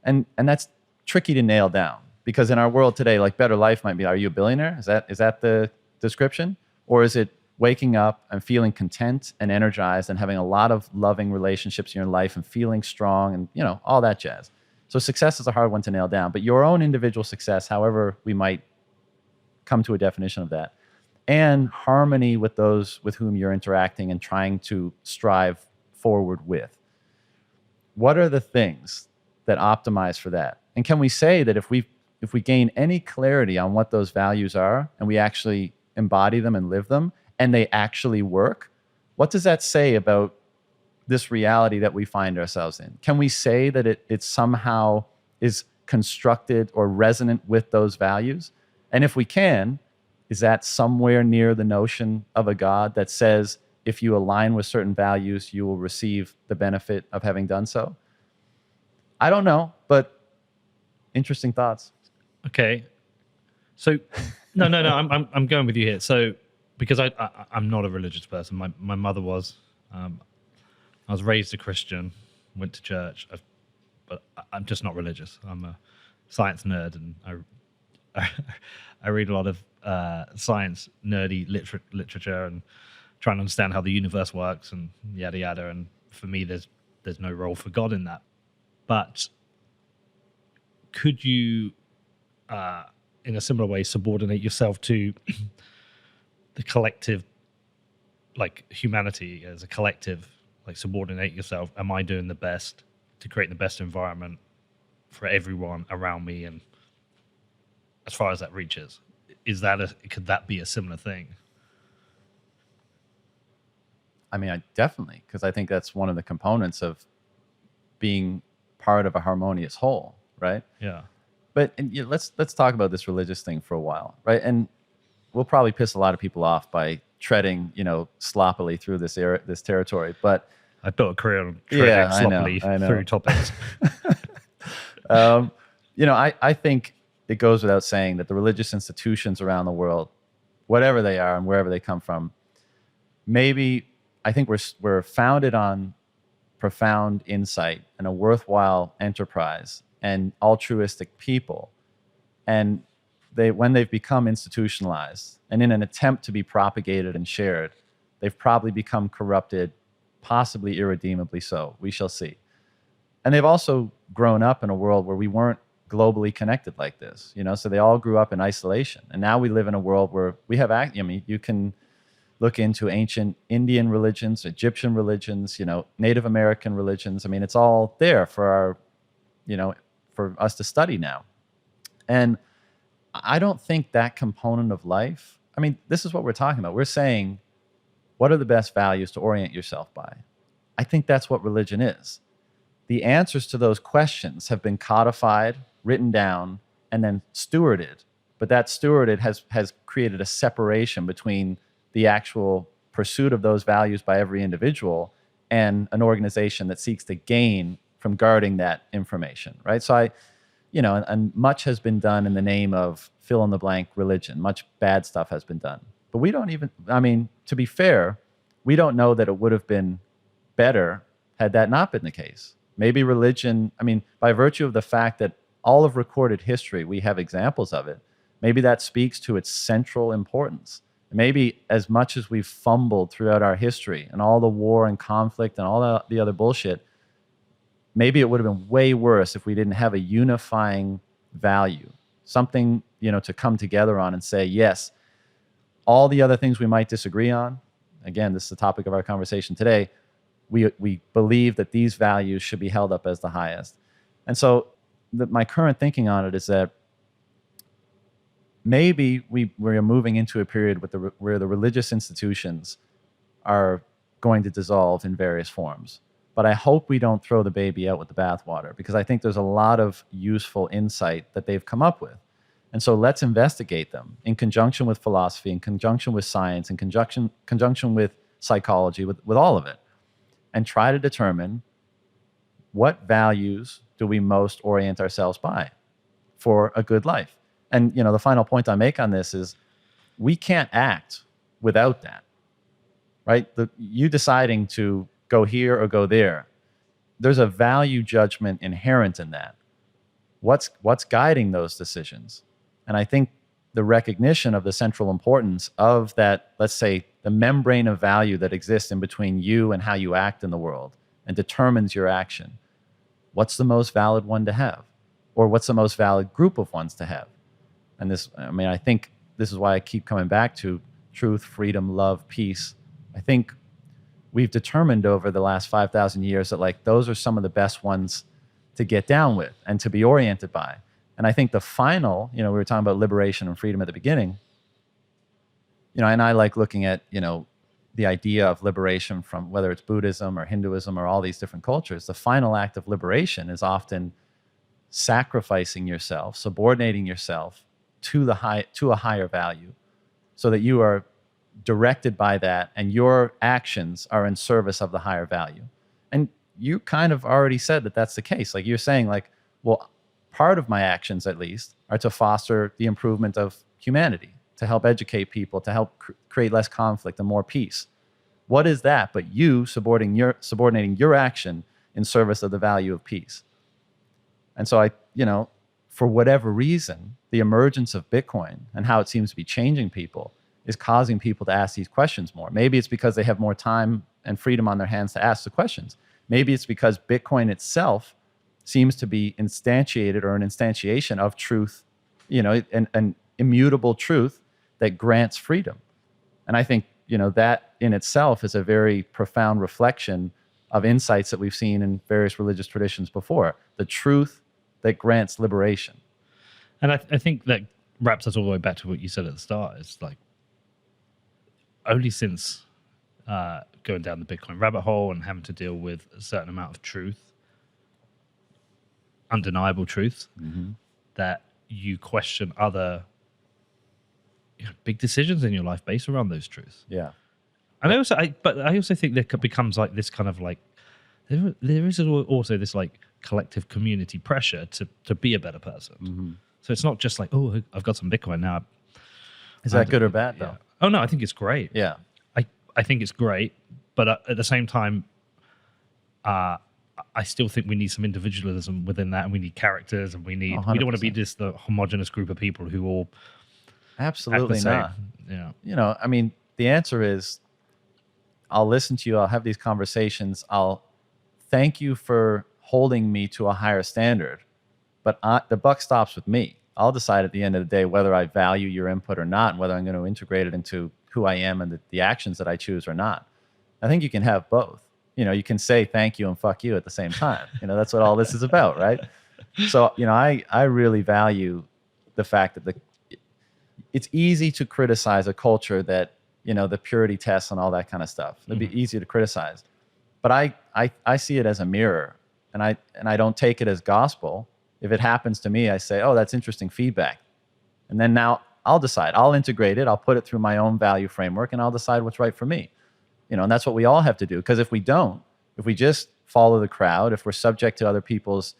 and that's tricky to nail down, because in our world today, like better life might be, are you a billionaire? Is that the description? Or is it waking up and feeling content and energized and having a lot of loving relationships in your life and feeling strong and, you know, all that jazz? So success is a hard one to nail down, but your own individual success, however we might come to a definition of that, and harmony with those with whom you're interacting and trying to strive forward with. What are the things that optimize for that? And can we say that if we gain any clarity on what those values are and we actually embody them and live them and they actually work, what does that say about this reality that we find ourselves in? Can we say that it somehow is constructed or resonant with those values? And if we can, is that somewhere near the notion of a God that says, if you align with certain values, you will receive the benefit of having done so? I don't know, but interesting thoughts. Okay. So, no, I'm going with you here. So, because I'm not a religious person. My mother was. I was raised a Christian, went to church, but I'm just not religious. I'm a science nerd, and I read a lot of science nerdy literature and trying to understand how the universe works and yada yada. And for me, there's no role for God in that. But could you, in a similar way, subordinate yourself to the collective, like humanity as a collective, like subordinate yourself? Am I doing the best to create the best environment for everyone around me? And as far as that reaches, could that be a similar thing? I mean, definitely, because I think that's one of the components of being part of a harmonious whole, right? Yeah. But let's talk about this religious thing for a while, right? And we'll probably piss a lot of people off by treading, sloppily through this territory. But I built a career on treading sloppily I know. through topics. I think it goes without saying that the religious institutions around the world, whatever they are and wherever they come from, I think we're founded on profound insight and a worthwhile enterprise and altruistic people. And when they've become institutionalized and in an attempt to be propagated and shared, they've probably become corrupted, possibly irredeemably so. We shall see. And they've also grown up in a world where we weren't globally connected like this, so they all grew up in isolation. And now we live in a world where we have, you can look into ancient Indian religions, Egyptian religions, Native American religions. I mean, it's all there for us to study now. And I don't think that component of life, this is what we're talking about. We're saying, what are the best values to orient yourself by? I think that's what religion is. The answers to those questions have been codified, written down, and then stewarded. But that stewarded has created a separation between the actual pursuit of those values by every individual and an organization that seeks to gain from guarding that information, right? So and much has been done in the name of fill in the blank religion. Much bad stuff has been done. But we don't even, to be fair, we don't know that it would have been better had that not been the case. Maybe religion, by virtue of the fact that all of recorded history, we have examples of it, maybe that speaks to its central importance. Maybe as much as we've fumbled throughout our history and all the war and conflict and all the other bullshit, maybe it would have been way worse if we didn't have a unifying value, something, to come together on and say, yes, all the other things we might disagree on, again, this is the topic of our conversation today, we believe that these values should be held up as the highest. And so my current thinking on it is that maybe we're moving into a period where the religious institutions are going to dissolve in various forms. But I hope we don't throw the baby out with the bathwater, because I think there's a lot of useful insight that they've come up with. And so let's investigate them in conjunction with philosophy, in conjunction with science, in conjunction with psychology, with all of it, and try to determine what values do we most orient ourselves by for a good life? And, the final point I make on this is we can't act without that, right? You deciding to go here or go there, there's a value judgment inherent in that. What's guiding those decisions? And I think the recognition of the central importance of that, let's say, the membrane of value that exists in between you and how you act in the world and determines your action. What's the most valid one to have? Or what's the most valid group of ones to have? And I think this is why I keep coming back to truth, freedom, love, peace. I think we've determined over the last 5,000 years that like those are some of the best ones to get down with and to be oriented by. And I think the final, we were talking about liberation and freedom at the beginning, and I like looking at, the idea of liberation from whether it's Buddhism or Hinduism or all these different cultures. The final act of liberation is often sacrificing yourself, subordinating yourself to a higher value so that you are directed by that and your actions are in service of the higher value. And you kind of already said that that's the case. Like you're saying like, well, part of my actions at least are to foster the improvement of humanity, to help educate people, to help create less conflict and more peace. What is that but you subordinating your action in service of the value of peace? And so for whatever reason, the emergence of Bitcoin and how it seems to be changing people is causing people to ask these questions more. Maybe it's because they have more time and freedom on their hands to ask the questions. Maybe it's because Bitcoin itself seems to be instantiated or an instantiation of truth, an immutable truth that grants freedom. And I think, that in itself is a very profound reflection of insights that we've seen in various religious traditions before. The truth that grants liberation. And I think that wraps us all the way back to what you said at the start. It's like only since going down the Bitcoin rabbit hole and having to deal with a certain amount of truth, undeniable truth, that you question other big decisions in your life based around those truths. Yeah. And I also think there becomes like this kind of like, there is also this like collective community pressure to be a better person. So it's not just like, oh, I've got some Bitcoin now. Is that good or bad though? Oh no, I think it's great. Yeah. I think it's great, but at the same time, I still think we need some individualism within that, and we need characters, and we don't want to be just the homogenous group of people who all absolutely act the not. Same. Yeah. The answer is, I'll listen to you. I'll have these conversations. I'll thank you for holding me to a higher standard, but the buck stops with me. I'll decide at the end of the day whether I value your input or not, and whether I'm going to integrate it into who I am and the actions that I choose or not. I think you can have both. You can say thank you and fuck you at the same time. That's what all this is about, right? So, I really value the fact that it's easy to criticize a culture that, the purity tests and all that kind of stuff. It'd be easy to criticize. But I see it as a mirror, and I don't take it as gospel. If it happens to me, I say, oh, that's interesting feedback. And then now I'll decide. I'll integrate it. I'll put it through my own value framework, and I'll decide what's right for me. And that's what we all have to do. Because if we don't, if we just follow the crowd, if we're subject to other people's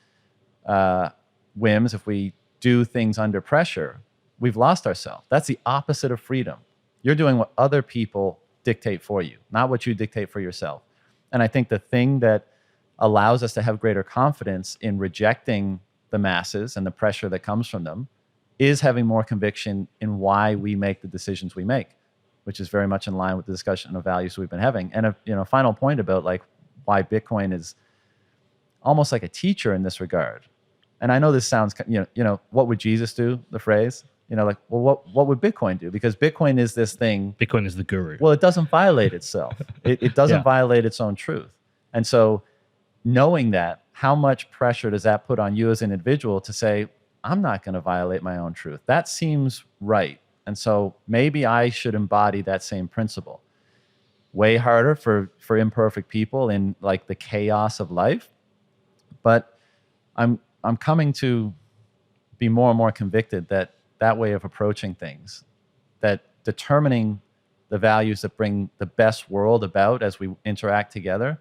whims, if we do things under pressure, we've lost ourselves. That's the opposite of freedom. You're doing what other people dictate for you, not what you dictate for yourself. And I think the thing that allows us to have greater confidence in rejecting the masses and the pressure that comes from them is having more conviction in why we make the decisions we make, which is very much in line with the discussion of values we've been having. And a final point about like why Bitcoin is almost like a teacher in this regard. And I know this sounds, what would Jesus do? The phrase, well, what would Bitcoin do? Because Bitcoin is this thing. Bitcoin is the guru. Well, it doesn't violate itself. It doesn't violate its own truth. And so knowing that, how much pressure does that put on you as an individual to say, I'm not going to violate my own truth? That seems right. And so maybe I should embody that same principle. Way harder for imperfect people in like the chaos of life. But I'm coming to be more and more convicted that way of approaching things, that determining the values that bring the best world about as we interact together,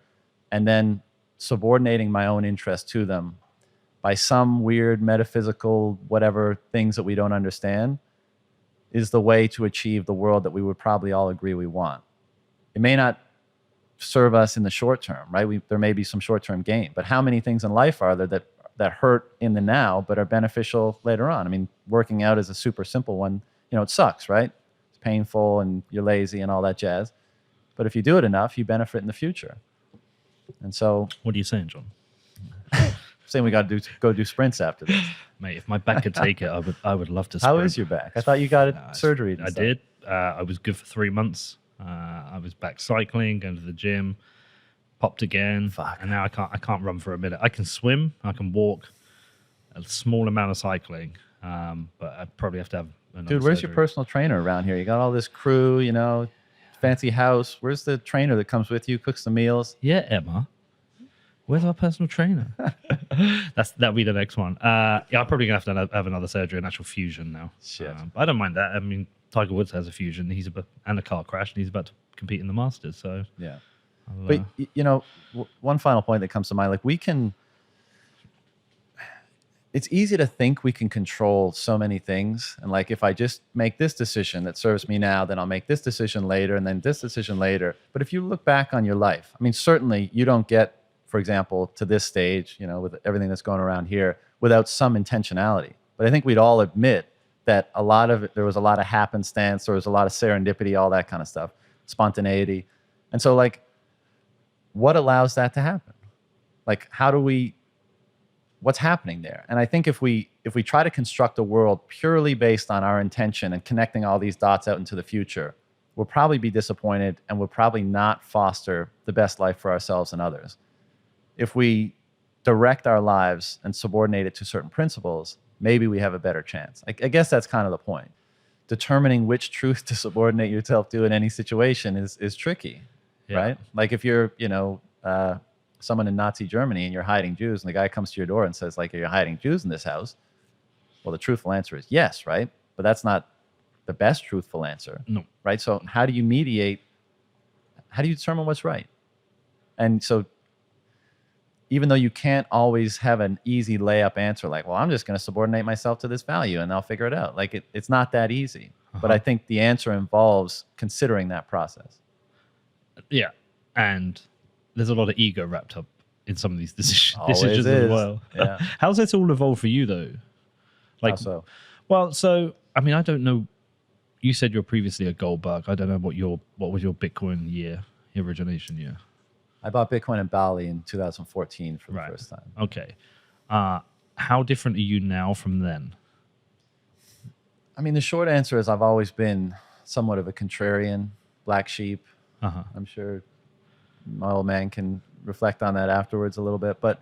and then subordinating my own interest to them, by some weird metaphysical whatever things that we don't understand is the way to achieve the world that we would probably all agree we want. It may not serve us in the short term, right? There may be some short-term gain, but how many things in life are there that hurt in the now but are beneficial later on? I mean, working out is a super simple one. It sucks, right? It's painful and you're lazy and all that jazz. But if you do it enough, you benefit in the future. And so, What are you saying, John? saying we got to go do sprints after this. Mate, if my back could take it, I would love to sprint. How is your back? I thought you got surgery. I did. I was good for 3 months. I was back cycling, going to the gym, popped again. Fuck. And now I can't run for a minute. I can swim, I can walk, a small amount of cycling, but I'd probably have to have another Dude, where's surgery. your personal trainer around here? You got all this crew, fancy house. Where's the trainer that comes with you, cooks the meals? Yeah, Emma. Where's our personal trainer? That'll be the next one. Yeah, I'm probably gonna have to have another surgery, an actual fusion now. Shit. But I don't mind that. I mean, Tiger Woods has a fusion. And a car crash, and he's about to compete in the Masters. So Yeah. But, one final point that comes to mind, it's easy to think we can control so many things. And if I just make this decision that serves me now, then I'll make this decision later and then this decision later. But if you look back on your life, I mean, certainly you don't get, for example, to this stage, with everything that's going around here without some intentionality. But I think we'd all admit that there was a lot of happenstance, there was a lot of serendipity, all that kind of stuff, spontaneity. And so what allows that to happen? What's happening there? And I think if we try to construct a world purely based on our intention and connecting all these dots out into the future, we'll probably be disappointed and we'll probably not foster the best life for ourselves and others. If we direct our lives and subordinate it to certain principles, maybe we have a better chance. I guess that's kind of the point. Determining which truth to subordinate yourself to in any situation is tricky, right? Like if you're, someone in Nazi Germany and you're hiding Jews and the guy comes to your door and says, are you hiding Jews in this house? Well, the truthful answer is yes, right? But that's not the best truthful answer. No. Right? So how do you mediate? How do you determine what's right? And so even though you can't always have an easy layup answer I'm just going to subordinate myself to this value and I'll figure it out. It's not that easy. But I think the answer involves considering that process. Yeah. And there's a lot of ego wrapped up in some of these decisions Always as is. well. Yeah. How's this all evolved for you, though? How so? Well, so, I mean, I don't know. You said you're previously a gold bug. I don't know what was your Bitcoin year, your origination year? I bought Bitcoin in Bali in 2014 for the first time. Okay. How different are you now from then? I mean, the short answer is I've always been somewhat of a contrarian, black sheep. I'm sure my old man can reflect on that afterwards a little bit. But,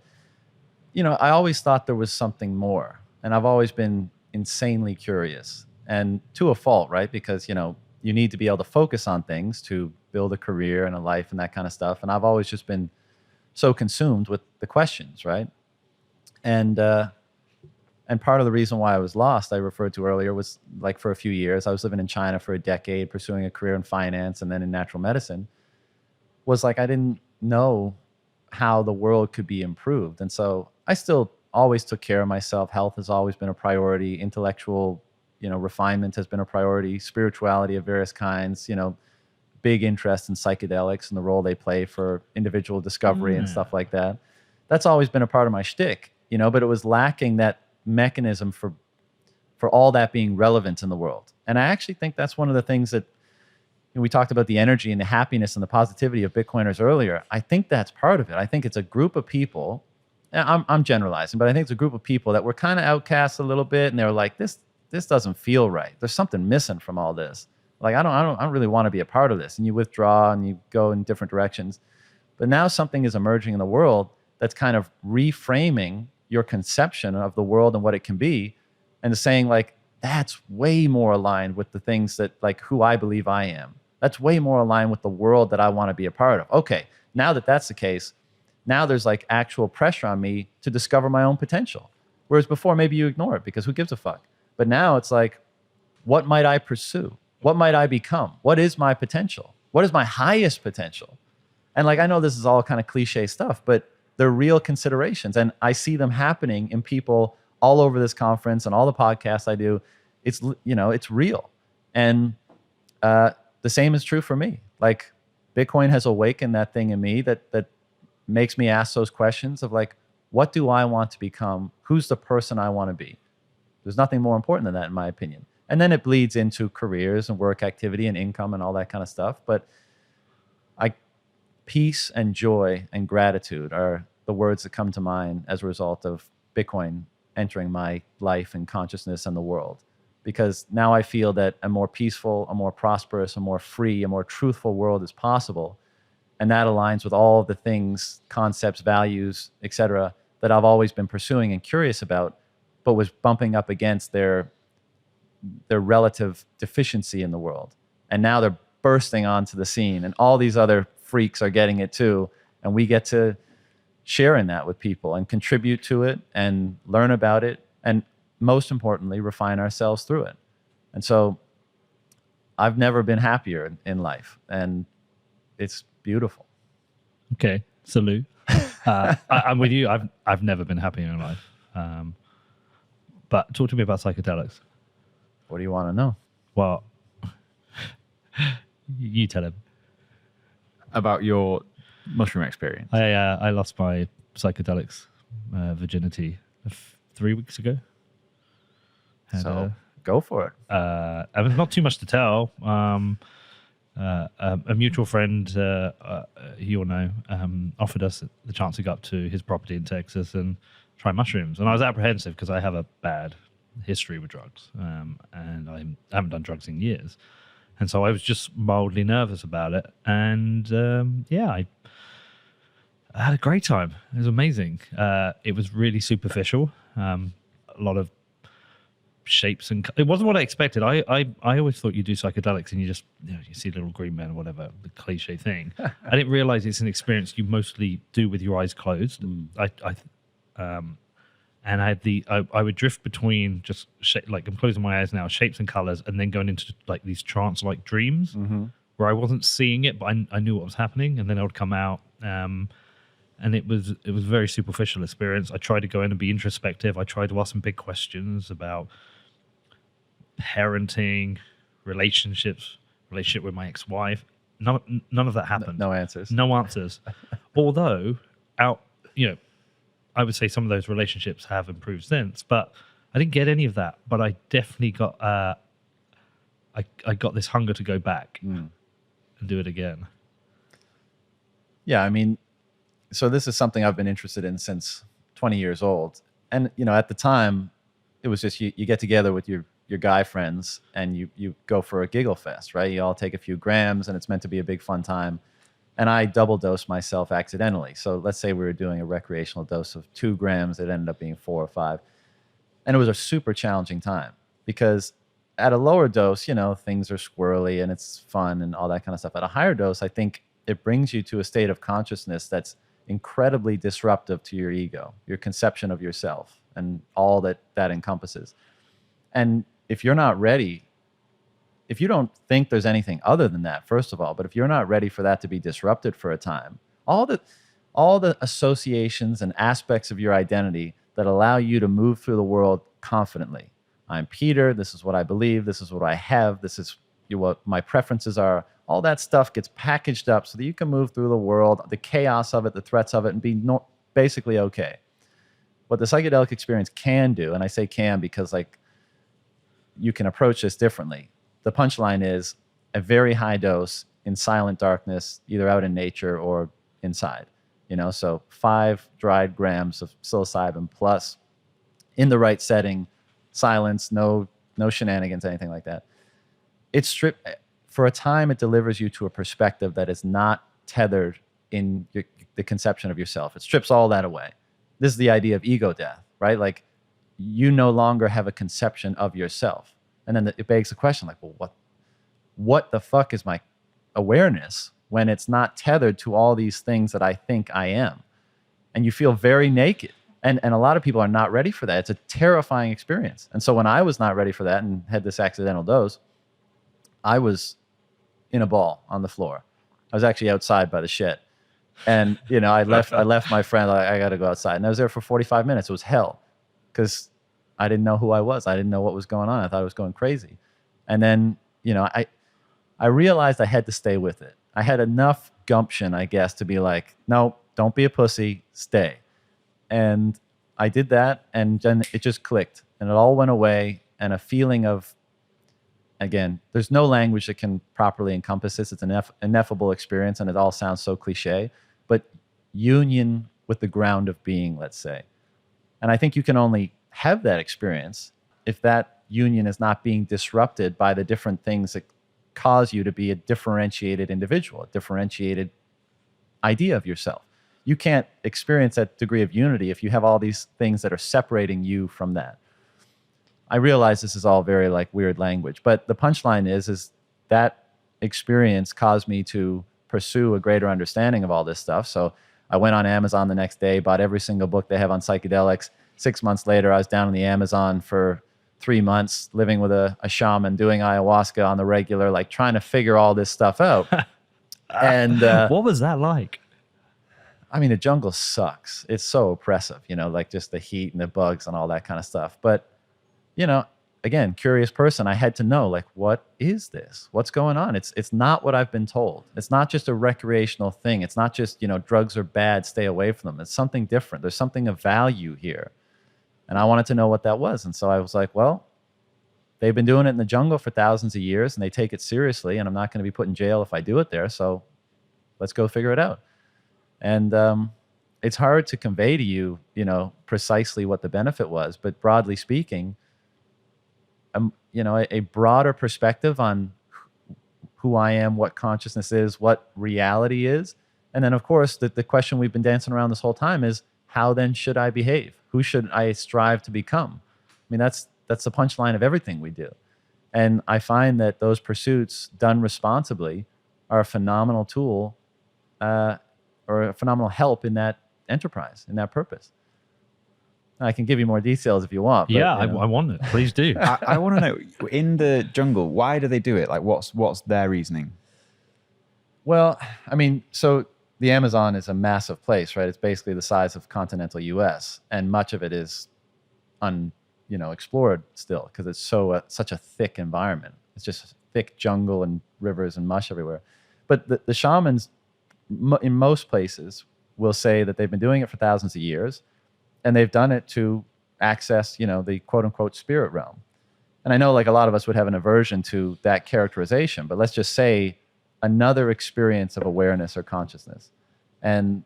I always thought there was something more. And I've always been insanely curious. And to a fault, right? Because, you need to be able to focus on things to build a career and a life and that kind of stuff. And I've always just been so consumed with the questions, right? And part of the reason why I was lost, I referred to earlier, was for a few years, I was living in China for a decade, pursuing a career in finance and then in natural medicine, was I didn't know how the world could be improved. And so I still always took care of myself. Health has always been a priority. Intellectual, refinement has been a priority. Spirituality of various kinds, big interest in psychedelics and the role they play for individual discovery and stuff like that. That's always been a part of my shtick, but it was lacking that mechanism for all that being relevant in the world. And I actually think that's one of the things that we talked about, the energy and the happiness and the positivity of Bitcoiners earlier. I think that's part of it. I think it's a group of people. I'm generalizing, but I think it's a group of people that were kind of outcasts a little bit, and they were like, this doesn't feel right. There's something missing from all this. I don't really want to be a part of this. And you withdraw and you go in different directions. But now something is emerging in the world that's kind of reframing your conception of the world and what it can be, and saying that's way more aligned with the things that who I believe I am. That's way more aligned with the world that I want to be a part of. Okay, now that that's the case, now there's actual pressure on me to discover my own potential. Whereas before, maybe you ignore it because who gives a fuck? But now it's what might I pursue? What might I become? What is my potential? What is my highest potential? And I know this is all kind of cliche stuff, but they're real considerations, and I see them happening in people all over this conference and all the podcasts I do. It's, it's real. And the same is true for me. Like, Bitcoin has awakened that thing in me that makes me ask those questions of like, what do I want to become? Who's the person I want to be? There's nothing more important than that, in my opinion. And then it bleeds into careers and work activity and income and all that kind of stuff. But peace and joy and gratitude are the words that come to mind as a result of Bitcoin entering my life and consciousness and the world. Because now I feel that a more peaceful, a more prosperous, a more free, a more truthful world is possible. And that aligns with all the things, concepts, values, etc., that I've always been pursuing and curious about, but was bumping up against their relative deficiency in the world. And now they're bursting onto the scene, and all these other freaks are getting it too. And we get to share in that with people and contribute to it and learn about it. And most importantly, refine ourselves through it. And so I've never been happier in life, and it's beautiful. Okay, salute. I'm with you. I've never been happier in life. But talk to me about psychedelics. What do you want to know? Well, you tell him. About your mushroom experience. I lost my psychedelics virginity 3 weeks ago. So go for it. Not too much to tell. A mutual friend, you'll know, offered us the chance to go up to his property in Texas and try mushrooms. And I was apprehensive because I have a bad history with drugs, and I haven't done drugs in years. And so I was just mildly nervous about it. And I had a great time. It was amazing. It was really superficial. A lot of shapes and it wasn't what I expected. I always thought you do psychedelics and you just you see little green men or whatever, the cliche thing. I didn't realize it's an experience you mostly do with your eyes closed. And I would drift between just like I'm closing my eyes now, shapes and colors, and then going into like these trance-like dreams where I wasn't seeing it, but I knew what was happening, and then I would come out. And it was a very superficial experience. I tried to go in and be introspective. I tried to ask some big questions about parenting, relationship with my ex-wife. None of that happened. No answers. No answers. Although I would say some of those relationships have improved since, but I didn't get any of that. But I definitely got I got this hunger to go back and do it again. Yeah, I mean, so this is something I've been interested in since 20 years old. And, at the time, it was just you get together with your guy friends and you go for a giggle fest, right? You all take a few grams and it's meant to be a big fun time. And I double dosed myself accidentally. So let's say we were doing a recreational dose of 2 grams. It ended up being 4 or 5. And it was a super challenging time because at a lower dose, things are squirrely and it's fun and all that kind of stuff. At a higher dose, I think it brings you to a state of consciousness that's incredibly disruptive to your ego, your conception of yourself, and all that encompasses. And if you're not ready, if you don't think there's anything other than that, first of all, but if you're not ready for that to be disrupted for a time, all the associations and aspects of your identity that allow you to move through the world confidently. I'm Peter, this is what I believe, this is what I have, this is what my preferences are. All that stuff gets packaged up so that you can move through the world, the chaos of it, the threats of it, and be basically okay. What the psychedelic experience can do, and I say can because you can approach this differently. The punchline is a very high dose in silent darkness, either out in nature or inside. So 5 dried grams of psilocybin plus in the right setting, silence, no shenanigans, anything like that. It's stripped. For a time, it delivers you to a perspective that is not tethered in the conception of yourself. It strips all that away. This is the idea of ego death, right? Like, you no longer have a conception of yourself. And then it begs the question, well, what the fuck is my awareness when it's not tethered to all these things that I think I am? And you feel very naked. And a lot of people are not ready for that. It's a terrifying experience. And so when I was not ready for that and had this accidental dose, I was in a ball on the floor. I was actually outside by the shed. And I left my friend. Like, I got to go outside, and I was there for 45 minutes. It was hell, because I didn't know who I was. I didn't know what was going on. I thought I was going crazy. And then I realized I had to stay with it. I had enough gumption, I guess, to be like, no, don't be a pussy, stay. And I did that, and then it just clicked, and it all went away. And a feeling of, again, there's no language that can properly encompass this. It's an ineffable experience, and it all sounds so cliche, but union with the ground of being, let's say. And I think you can only have that experience if that union is not being disrupted by the different things that cause you to be a differentiated individual, a differentiated idea of yourself. You can't experience that degree of unity if you have all these things that are separating you from that. I realize this is all very like weird language, but the punchline is that experience caused me to pursue a greater understanding of all this stuff. So I went on Amazon the next day, bought every single book they have on psychedelics. 6 months later, I was down in the Amazon for 3 months, living with a shaman, doing ayahuasca on the regular, like trying to figure all this stuff out. And what was that like? I mean, the jungle sucks. It's so oppressive, like just the heat and the bugs and all that kind of stuff. But, again, curious person, I had to know, like, what is this? What's going on? It's not what I've been told. It's not just a recreational thing. It's not just, drugs are bad, stay away from them. It's something different. There's something of value here. And I wanted to know what that was. And so I was like, well, they've been doing it in the jungle for thousands of years, and they take it seriously, and I'm not going to be put in jail if I do it there. So let's go figure it out. And it's hard to convey to you, precisely what the benefit was. But broadly speaking, a broader perspective on who I am, what consciousness is, what reality is. And then, of course, the question we've been dancing around this whole time is, how then should I behave? Who should I strive to become? I mean, that's the punchline of everything we do. And I find that those pursuits done responsibly are a phenomenal tool or a phenomenal help in that enterprise, in that purpose. I can give you more details if you want. But, I want it. Please do. I want to know, in the jungle, why do they do it? Like, what's their reasoning? Well, I mean, so the Amazon is a massive place, right? It's basically the size of continental U.S., and much of it is explored still, because it's such a thick environment. It's just thick jungle and rivers and mush everywhere. But the shamans, in most places, will say that they've been doing it for thousands of years, and they've done it to access, the quote unquote spirit realm. And I know, like, a lot of us would have an aversion to that characterization, but let's just say another experience of awareness or consciousness. And,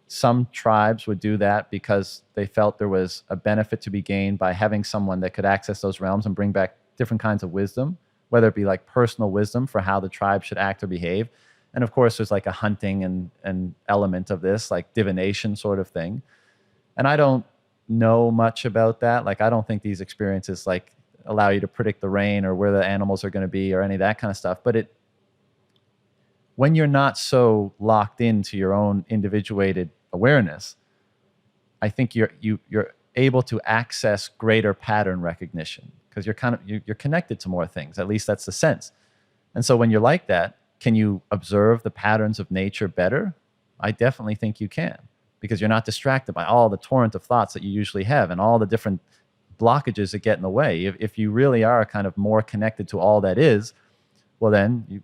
some tribes would do that because they felt there was a benefit to be gained by having someone that could access those realms and bring back different kinds of wisdom, whether it be like personal wisdom for how the tribe should act or behave. And of course, there's like a hunting and element of this, like divination sort of thing. And I don't know much about that. Like, I don't think these experiences like allow you to predict the rain or where the animals are going to be or any of that kind of stuff. But when you're not so locked into your own individuated awareness, I think you're able to access greater pattern recognition, because you're connected to more things. At least that's the sense. And so when you're like that, can you observe the patterns of nature better? I definitely think you can, because you're not distracted by all the torrent of thoughts that you usually have and all the different blockages that get in the way. If you really are kind of more connected to all that is, well, then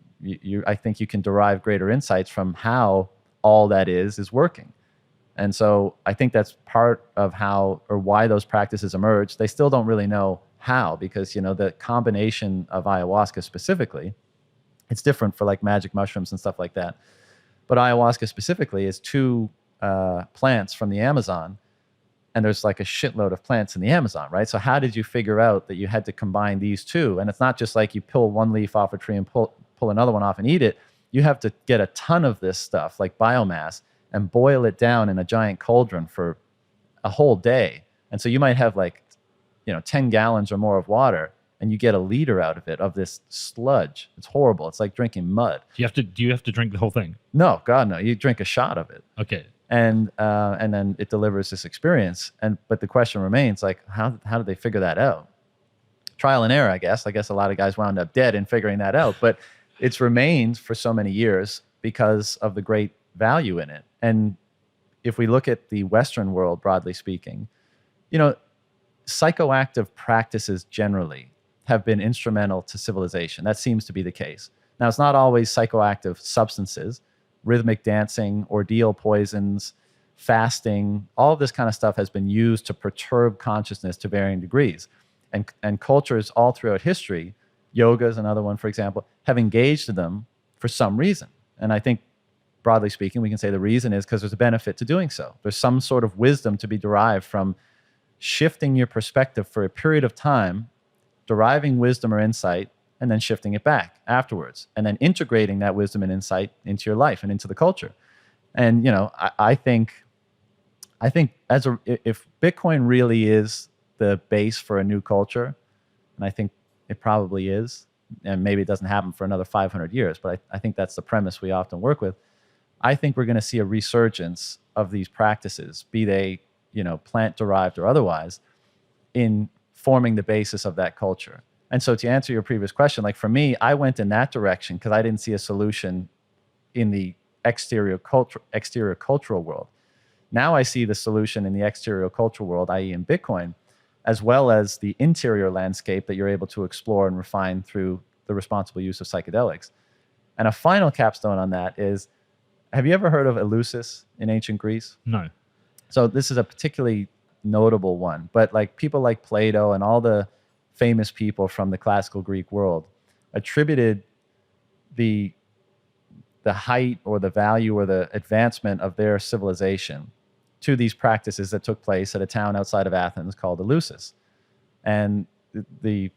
I think you can derive greater insights from how all that is working. And so I think that's part of how or why those practices emerge. They still don't really know how, because, the combination of ayahuasca specifically, it's different for like magic mushrooms and stuff like that. But ayahuasca specifically is two plants from the Amazon, and there's like a shitload of plants in the Amazon, right? So how did you figure out that you had to combine these two? And it's not just like you pull one leaf off a tree and pull another one off and eat it. You have to get a ton of this stuff, like biomass, and boil it down in a giant cauldron for a whole day. And so you might have like, 10 gallons or more of water, and you get a liter out of it, of this sludge. It's horrible. It's like drinking mud. Do you have to drink the whole thing? No, God, no. You drink a shot of it. Okay. And then it delivers this experience. But the question remains, like, how did they figure that out? Trial and error, I guess. I guess a lot of guys wound up dead in figuring that out. But it's remained for so many years because of the great value in it. And if we look at the Western world, broadly speaking, you know, psychoactive practices generally have been instrumental to civilization. That seems to be the case. Now, it's not always psychoactive substances, rhythmic dancing, ordeal poisons, fasting, all of this kind of stuff has been used to perturb consciousness to varying degrees. And cultures all throughout history, yoga is another one, for example, have engaged in them for some reason. And I think, broadly speaking, we can say the reason is because there's a benefit to doing so. There's some sort of wisdom to be derived from shifting your perspective for a period of time, deriving wisdom or insight, and then shifting it back afterwards, and then integrating that wisdom and insight into your life and into the culture. And I think if Bitcoin really is the base for a new culture, and I think it probably is, and maybe it doesn't happen for another 500 years, but I think that's the premise we often work with. I think we're going to see a resurgence of these practices, be they plant-derived or otherwise, in forming the basis of that culture. And so to answer your previous question, like for me, I went in that direction because I didn't see a solution in the exterior cultural world. Now I see the solution in the exterior cultural world, i.e. in Bitcoin, as well as the interior landscape that you're able to explore and refine through the responsible use of psychedelics. And a final capstone on that is, have you ever heard of Eleusis in ancient Greece? No. So this is a particularly notable one, but like people like Plato and all the famous people from the classical Greek world attributed the height or the value or the advancement of their civilization to these practices that took place at a town outside of Athens called Eleusis. And the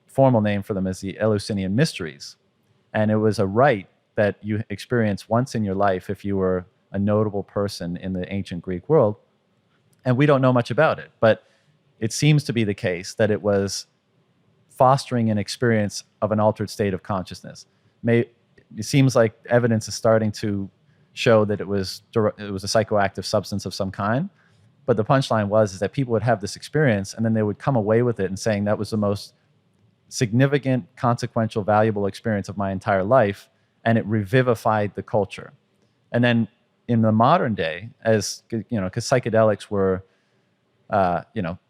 formal name for them is the Eleusinian Mysteries. And it was a rite that you experience once in your life if you were a notable person in the ancient Greek world. And we don't know much about it, but it seems to be the case that it was fostering an experience of an altered state of consciousness. It seems like evidence is starting to show that it was a psychoactive substance of some kind. But the punchline is that people would have this experience and then they would come away with it and saying that was the most significant, consequential, valuable experience of my entire life. And it revivified the culture. And then in the modern day, as because psychedelics were,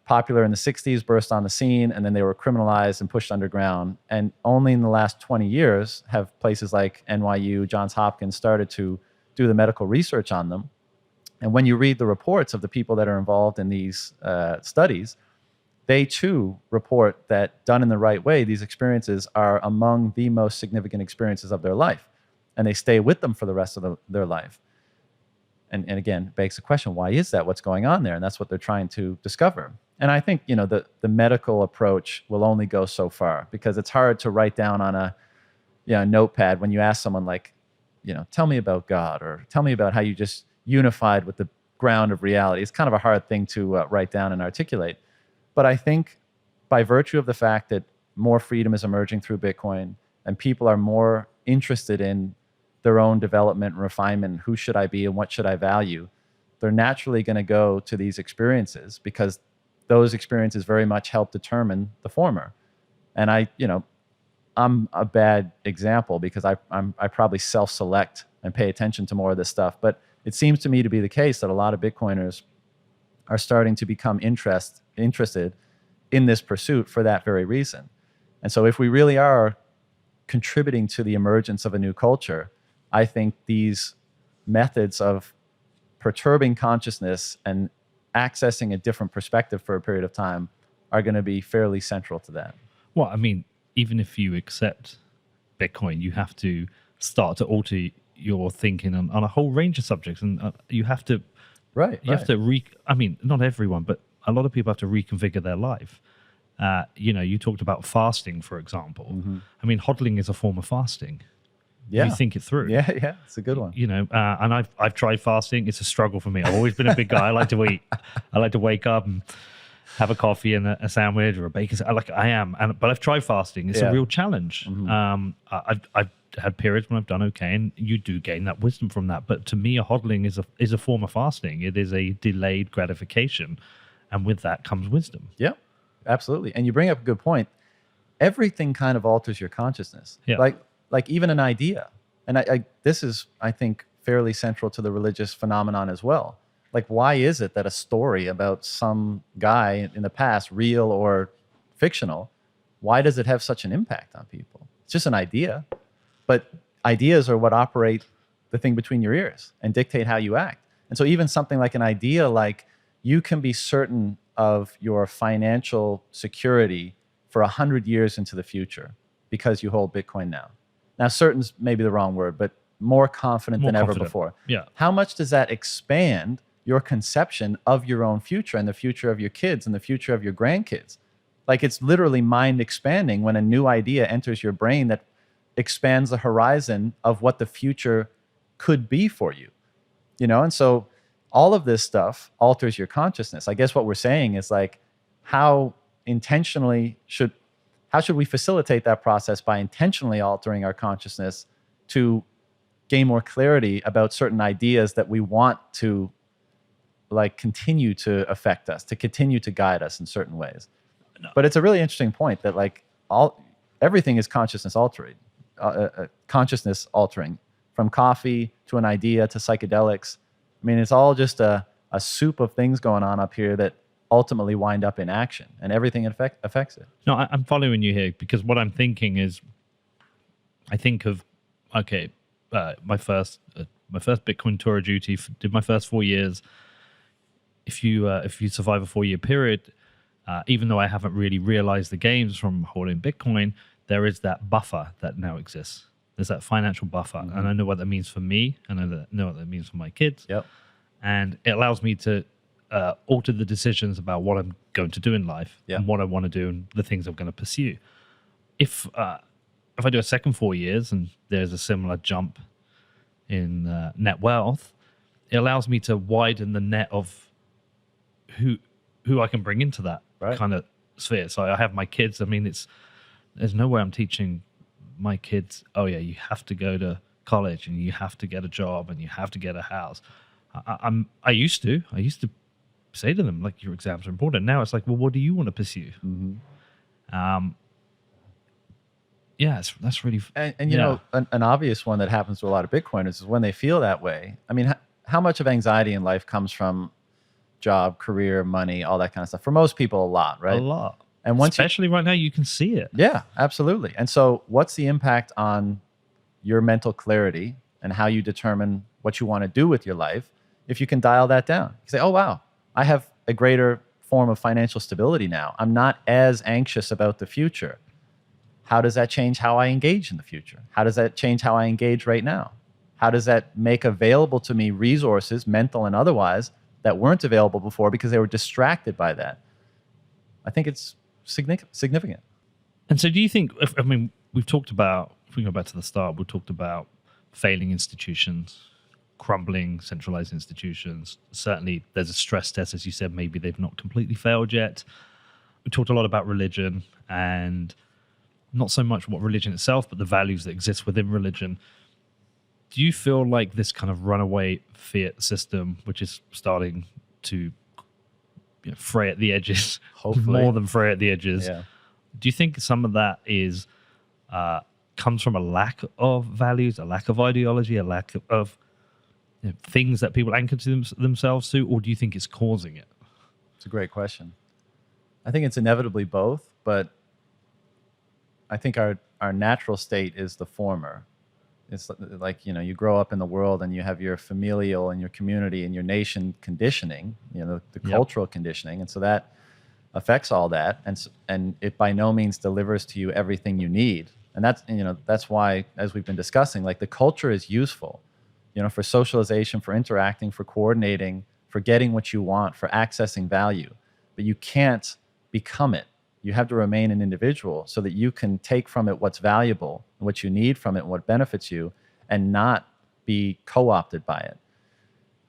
popular in the 60s, burst on the scene, and then they were criminalized and pushed underground. And only in the last 20 years have places like NYU, Johns Hopkins started to do the medical research on them. And when you read the reports of the people that are involved in these studies, they too report that done in the right way, these experiences are among the most significant experiences of their life. And they stay with them for the rest of their life. And again, it begs the question, why is that? What's going on there? And that's what they're trying to discover. And I think, the medical approach will only go so far because it's hard to write down on a notepad when you ask someone like, tell me about God or tell me about how you just unified with the ground of reality. It's kind of a hard thing to write down and articulate. But I think by virtue of the fact that more freedom is emerging through Bitcoin and people are more interested in their own development and refinement, who should I be and what should I value, they're naturally going to go to these experiences because those experiences very much help determine the former. And I'm a bad example because I probably self-select and pay attention to more of this stuff. But it seems to me to be the case that a lot of Bitcoiners are starting to become interested in this pursuit for that very reason. And so if we really are contributing to the emergence of a new culture, I think these methods of perturbing consciousness and accessing a different perspective for a period of time are going to be fairly central to that. Well, I mean, even if you accept Bitcoin, you have to start to alter your thinking on a whole range of subjects. And you have to, have to not everyone, but a lot of people have to reconfigure their life. You talked about fasting, for example. Mm-hmm. I mean, hodling is a form of fasting. Yeah. You think it through. Yeah, it's a good one. And I've tried fasting. It's a struggle for me. I've always been a big guy. I like to eat. I like to wake up and have a coffee and a sandwich or a bacon. But I've tried fasting. It's a real challenge. Mm-hmm. I've had periods when I've done okay, and you do gain that wisdom from that. But to me, a hodling is a form of fasting. It is a delayed gratification, and with that comes wisdom. Yeah, absolutely. And you bring up a good point. Everything kind of alters your consciousness. Yeah. Like even an idea. And this is, I think, fairly central to the religious phenomenon as well. Like, why is it that a story about some guy in the past, real or fictional, why does it have such an impact on people? It's just an idea, but ideas are what operate the thing between your ears and dictate how you act. And so even something like an idea like you can be certain of your financial security for 100 years into the future because you hold Bitcoin now. Now, certain's maybe the wrong word, but more confident than ever before. Yeah. How much does that expand your conception of your own future and the future of your kids and the future of your grandkids? Like, it's literally mind expanding when a new idea enters your brain that expands the horizon of what the future could be for you, you know? And so all of this stuff alters your consciousness. I guess what we're saying is like, how should we facilitate that process by intentionally altering our consciousness to gain more clarity about certain ideas that we want to like continue to affect us, to continue to guide us in certain ways. No. But it's a really interesting point that like everything is consciousness altering, from coffee to an idea to psychedelics. I mean, it's all just a soup of things going on up here that ultimately wind up in action, and everything affects it. No, I'm following you here, because what I'm thinking is, I think of, okay, my first Bitcoin tour of duty, did my first 4 years. If you survive a 4-year period, even though I haven't really realized the gains from holding Bitcoin, there is that buffer that now exists. There's that financial buffer, and I know what that means for me, and I know what that means for my kids. Yep. And it allows me to alter the decisions about what I'm going to do in life, and what I want to do and the things I'm going to pursue. If I do a second 4 years and there's a similar jump in net wealth, it allows me to widen the net of who I can bring into that kind of sphere. So I have my kids. I mean, there's no way I'm teaching my kids, oh yeah, you have to go to college and you have to get a job and you have to get a house. I used to say to them, like, your exams are important. Now it's like, well, what do you want to pursue? That's really and you know, an obvious one that happens to a lot of Bitcoiners is when they feel that way. I mean, how much of anxiety in life comes from job, career, money, all that kind of stuff? For most people, a lot, right? A lot. And once especially right now, you can see it. Yeah, absolutely. And so what's the impact on your mental clarity and how you determine what you want to do with your life if you can dial that down? You say, oh, wow, I have a greater form of financial stability now. I'm not as anxious about the future. How does that change how I engage in the future? How does that change how I engage right now? How does that make available to me resources, mental and otherwise, that weren't available before because they were distracted by that? I think it's significant. And so do you think, I mean, we've talked about, if we go back to the start, we talked about failing institutions, crumbling centralized institutions. Certainly there's a stress test, as you said, maybe they've not completely failed yet. We talked a lot about religion, and not so much what religion itself, but the values that exist within religion. Do you feel like this kind of runaway fiat system, which is starting to fray at the edges, hopefully more than fray at the edges, do you think some of that is comes from a lack of values, a lack of ideology, a lack of things that people anchor to themselves to, or do you think it's causing it? It's a great question. I think it's inevitably both, but I think our natural state is the former. It's like, you grow up in the world and you have your familial and your community and your nation conditioning, the cultural conditioning. And so that affects all that. And it by no means delivers to you everything you need. And that's why, as we've been discussing, like, the culture is useful, for socialization, for interacting, for coordinating, for getting what you want, for accessing value. But you can't become it. You have to remain an individual so that you can take from it what's valuable, what you need from it, and what benefits you, and not be co-opted by it.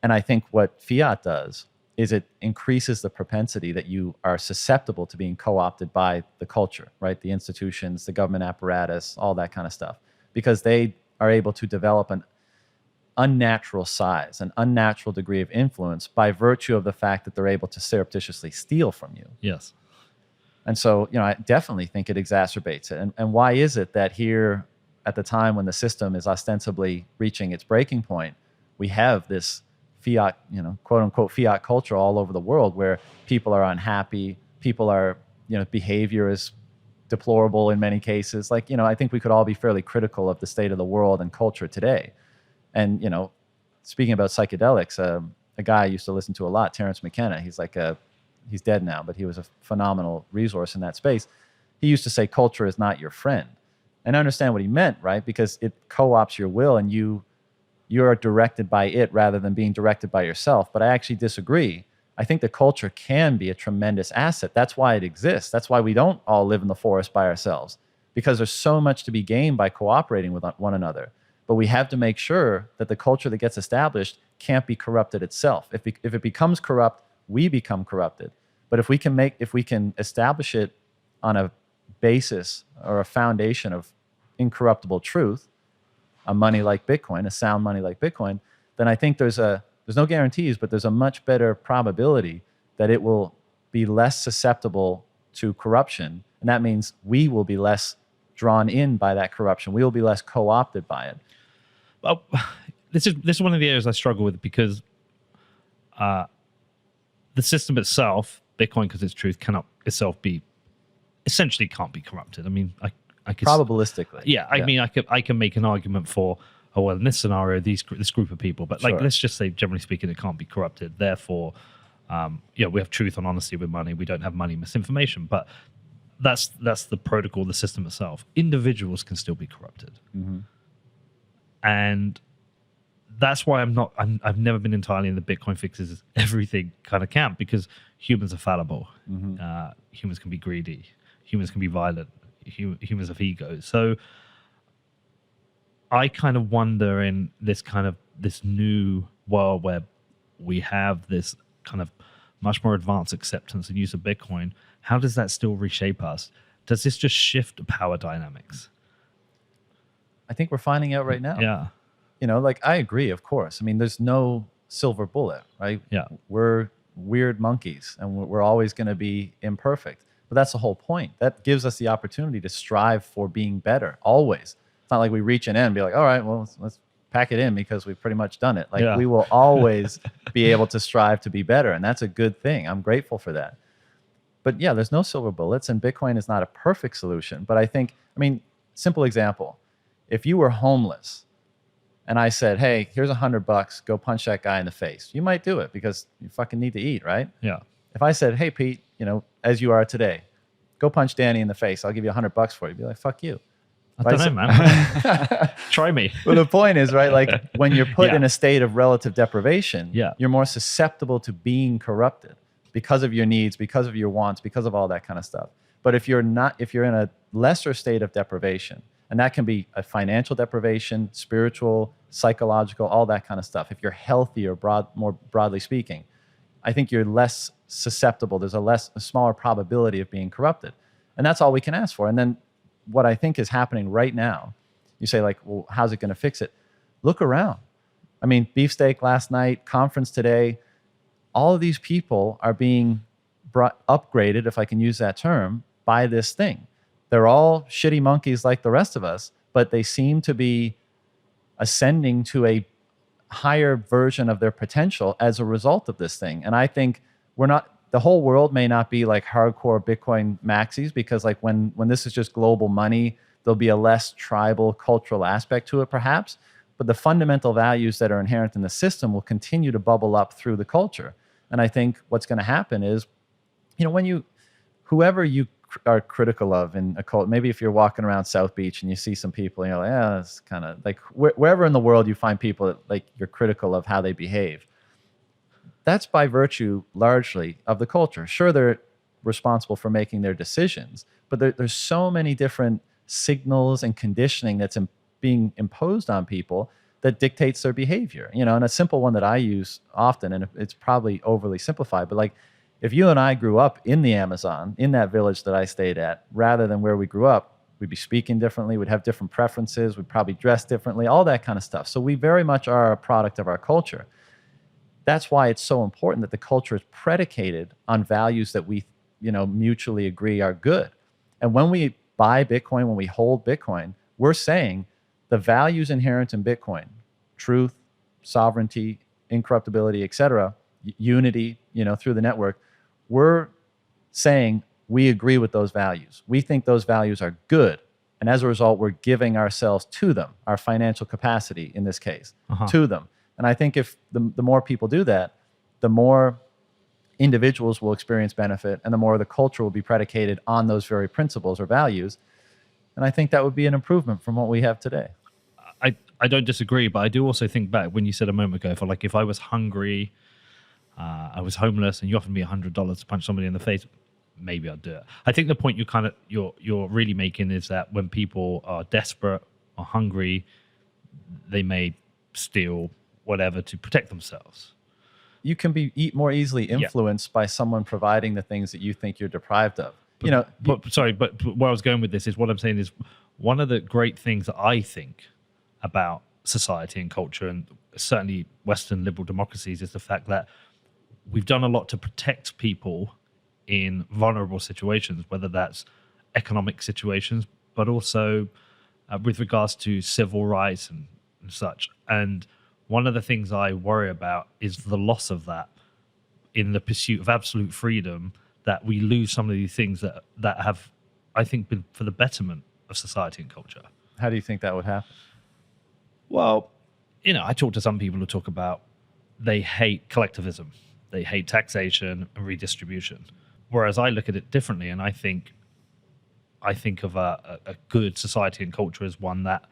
And I think what fiat does is it increases the propensity that you are susceptible to being co-opted by the culture, right? The institutions, the government apparatus, all that kind of stuff, because they are able to develop an unnatural size, an unnatural degree of influence by virtue of the fact that they're able to surreptitiously steal from you. Yes. And so, I definitely think it exacerbates it. And why is it that here, at the time when the system is ostensibly reaching its breaking point, we have this fiat, quote unquote fiat culture all over the world where people are unhappy, people are, behavior is deplorable in many cases. Like, I think we could all be fairly critical of the state of the world and culture today. And, speaking about psychedelics, a guy I used to listen to a lot, Terrence McKenna, he's dead now, but he was a phenomenal resource in that space. He used to say culture is not your friend. And I understand what he meant, right? Because it co-opts your will and you're directed by it rather than being directed by yourself. But I actually disagree. I think the culture can be a tremendous asset. That's why it exists. That's why we don't all live in the forest by ourselves, because there's so much to be gained by cooperating with one another. But we have to make sure that the culture that gets established can't be corrupted itself. If it becomes corrupt, we become corrupted. But if we can establish it on a basis or a foundation of incorruptible truth, a money like Bitcoin, a sound money like Bitcoin, then I think there's no guarantees, but there's a much better probability that it will be less susceptible to corruption. And that means we will be less drawn in by that corruption. We will be less co-opted by it. Well, this is one of the areas I struggle with, because the system itself, Bitcoin, because its truth cannot itself essentially can't be corrupted. I mean, I could probabilistically. Yeah, I mean, I can make an argument for, oh well, in this scenario, this group of people, but like, let's just say, generally speaking, it can't be corrupted. Therefore, we have truth and honesty with money. We don't have money misinformation, but that's the protocol, the system itself. Individuals can still be corrupted, and that's why I've never been entirely in the Bitcoin fixes everything kind of camp, because humans are fallible. Humans can be greedy. Humans can be violent. Humans have egos. So I kind of wonder, in this new world where we have this kind of much more advanced acceptance and use of Bitcoin, how does that still reshape us? Does this just shift the power dynamics? I think we're finding out right now. Yeah. I agree, of course. I mean, there's no silver bullet, right? Yeah. We're weird monkeys and we're always going to be imperfect. But that's the whole point. That gives us the opportunity to strive for being better, always. It's not like we reach an end and be like, all right, well, let's pack it in because we've pretty much done it. Like, we will always be able to strive to be better. And that's a good thing. I'm grateful for that. But yeah, there's no silver bullets, and Bitcoin is not a perfect solution. But I mean, simple example. If you were homeless and I said, hey, here's $100, go punch that guy in the face, you might do it because you fucking need to eat, right? Yeah. If I said, hey, Pete, as you are today, go punch Danny in the face, I'll give you $100 for it, you'd be like, fuck you. I don't know, man. Try me. Well, the point is, right, like when you're put in a state of relative deprivation, you're more susceptible to being corrupted because of your needs, because of your wants, because of all that kind of stuff. But if you're in a lesser state of deprivation, and that can be a financial deprivation, spiritual, psychological, all that kind of stuff. If you're healthy or more broadly speaking, I think you're less susceptible. There's a smaller probability of being corrupted. And that's all we can ask for. And then what I think is happening right now, you say like, well, how's it going to fix it? Look around. I mean, beefsteak last night, conference today, all of these people are being upgraded, if I can use that term, by this thing. They're all shitty monkeys like the rest of us, but they seem to be ascending to a higher version of their potential as a result of this thing. And I think the whole world may not be like hardcore Bitcoin maxis, because like when this is just global money, there'll be a less tribal cultural aspect to it perhaps, but the fundamental values that are inherent in the system will continue to bubble up through the culture. And I think what's going to happen is, whoever you are critical of in a cult, maybe if you're walking around South Beach and you see some people and you're like, that's kind of like wherever in the world you find people that like you're critical of how they behave, that's by virtue largely of the culture. Sure, they're responsible for making their decisions, but there's so many different signals and conditioning that's being imposed on people that dictates their behavior. And a simple one that I use often, and it's probably overly simplified, but like, if you and I grew up in the Amazon, in that village that I stayed at, rather than where we grew up, we'd be speaking differently, we'd have different preferences, we'd probably dress differently, all that kind of stuff. So we very much are a product of our culture. That's why it's so important that the culture is predicated on values that we, mutually agree are good. And when we buy Bitcoin, when we hold Bitcoin, we're saying the values inherent in Bitcoin, truth, sovereignty, incorruptibility, etc., unity, through the network, we're saying we agree with those values. We think those values are good. And as a result, we're giving ourselves to them, our financial capacity in this case, to them. And I think if the more people do that, the more individuals will experience benefit and the more the culture will be predicated on those very principles or values. And I think that would be an improvement from what we have today. I don't disagree, but I do also think back when you said a moment ago, if I was hungry, I was homeless, and you offered me $100 to punch somebody in the face, maybe I'd do it. I think the point you're really making is that when people are desperate or hungry, they may steal whatever to protect themselves. You can be more easily influenced by someone providing the things that you think you're deprived of. But where I was going with this is what I'm saying is one of the great things that I think about society and culture, and certainly Western liberal democracies, is the fact that we've done a lot to protect people in vulnerable situations, whether that's economic situations, but also with regards to civil rights and such. And one of the things I worry about is the loss of that in the pursuit of absolute freedom, that we lose some of these things that have, I think, been for the betterment of society and culture. How do you think that would happen? Well, I talk to some people who talk about they hate collectivism, they hate taxation and redistribution. Whereas I look at it differently, and I think of a good society and culture as one that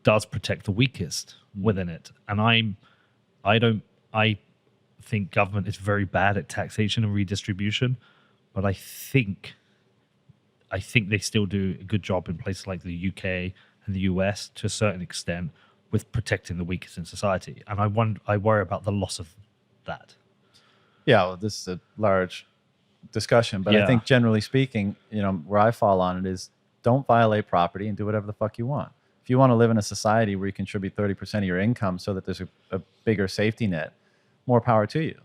does protect the weakest within it. And I think government is very bad at taxation and redistribution, but I think they still do a good job in places like the UK and the US to a certain extent with protecting the weakest in society. And I worry about the loss of that. Yeah, well, this is a large discussion, but I think generally speaking, where I fall on it is don't violate property and do whatever the fuck you want. If you want to live in a society where you contribute 30% of your income so that there's a bigger safety net, more power to you.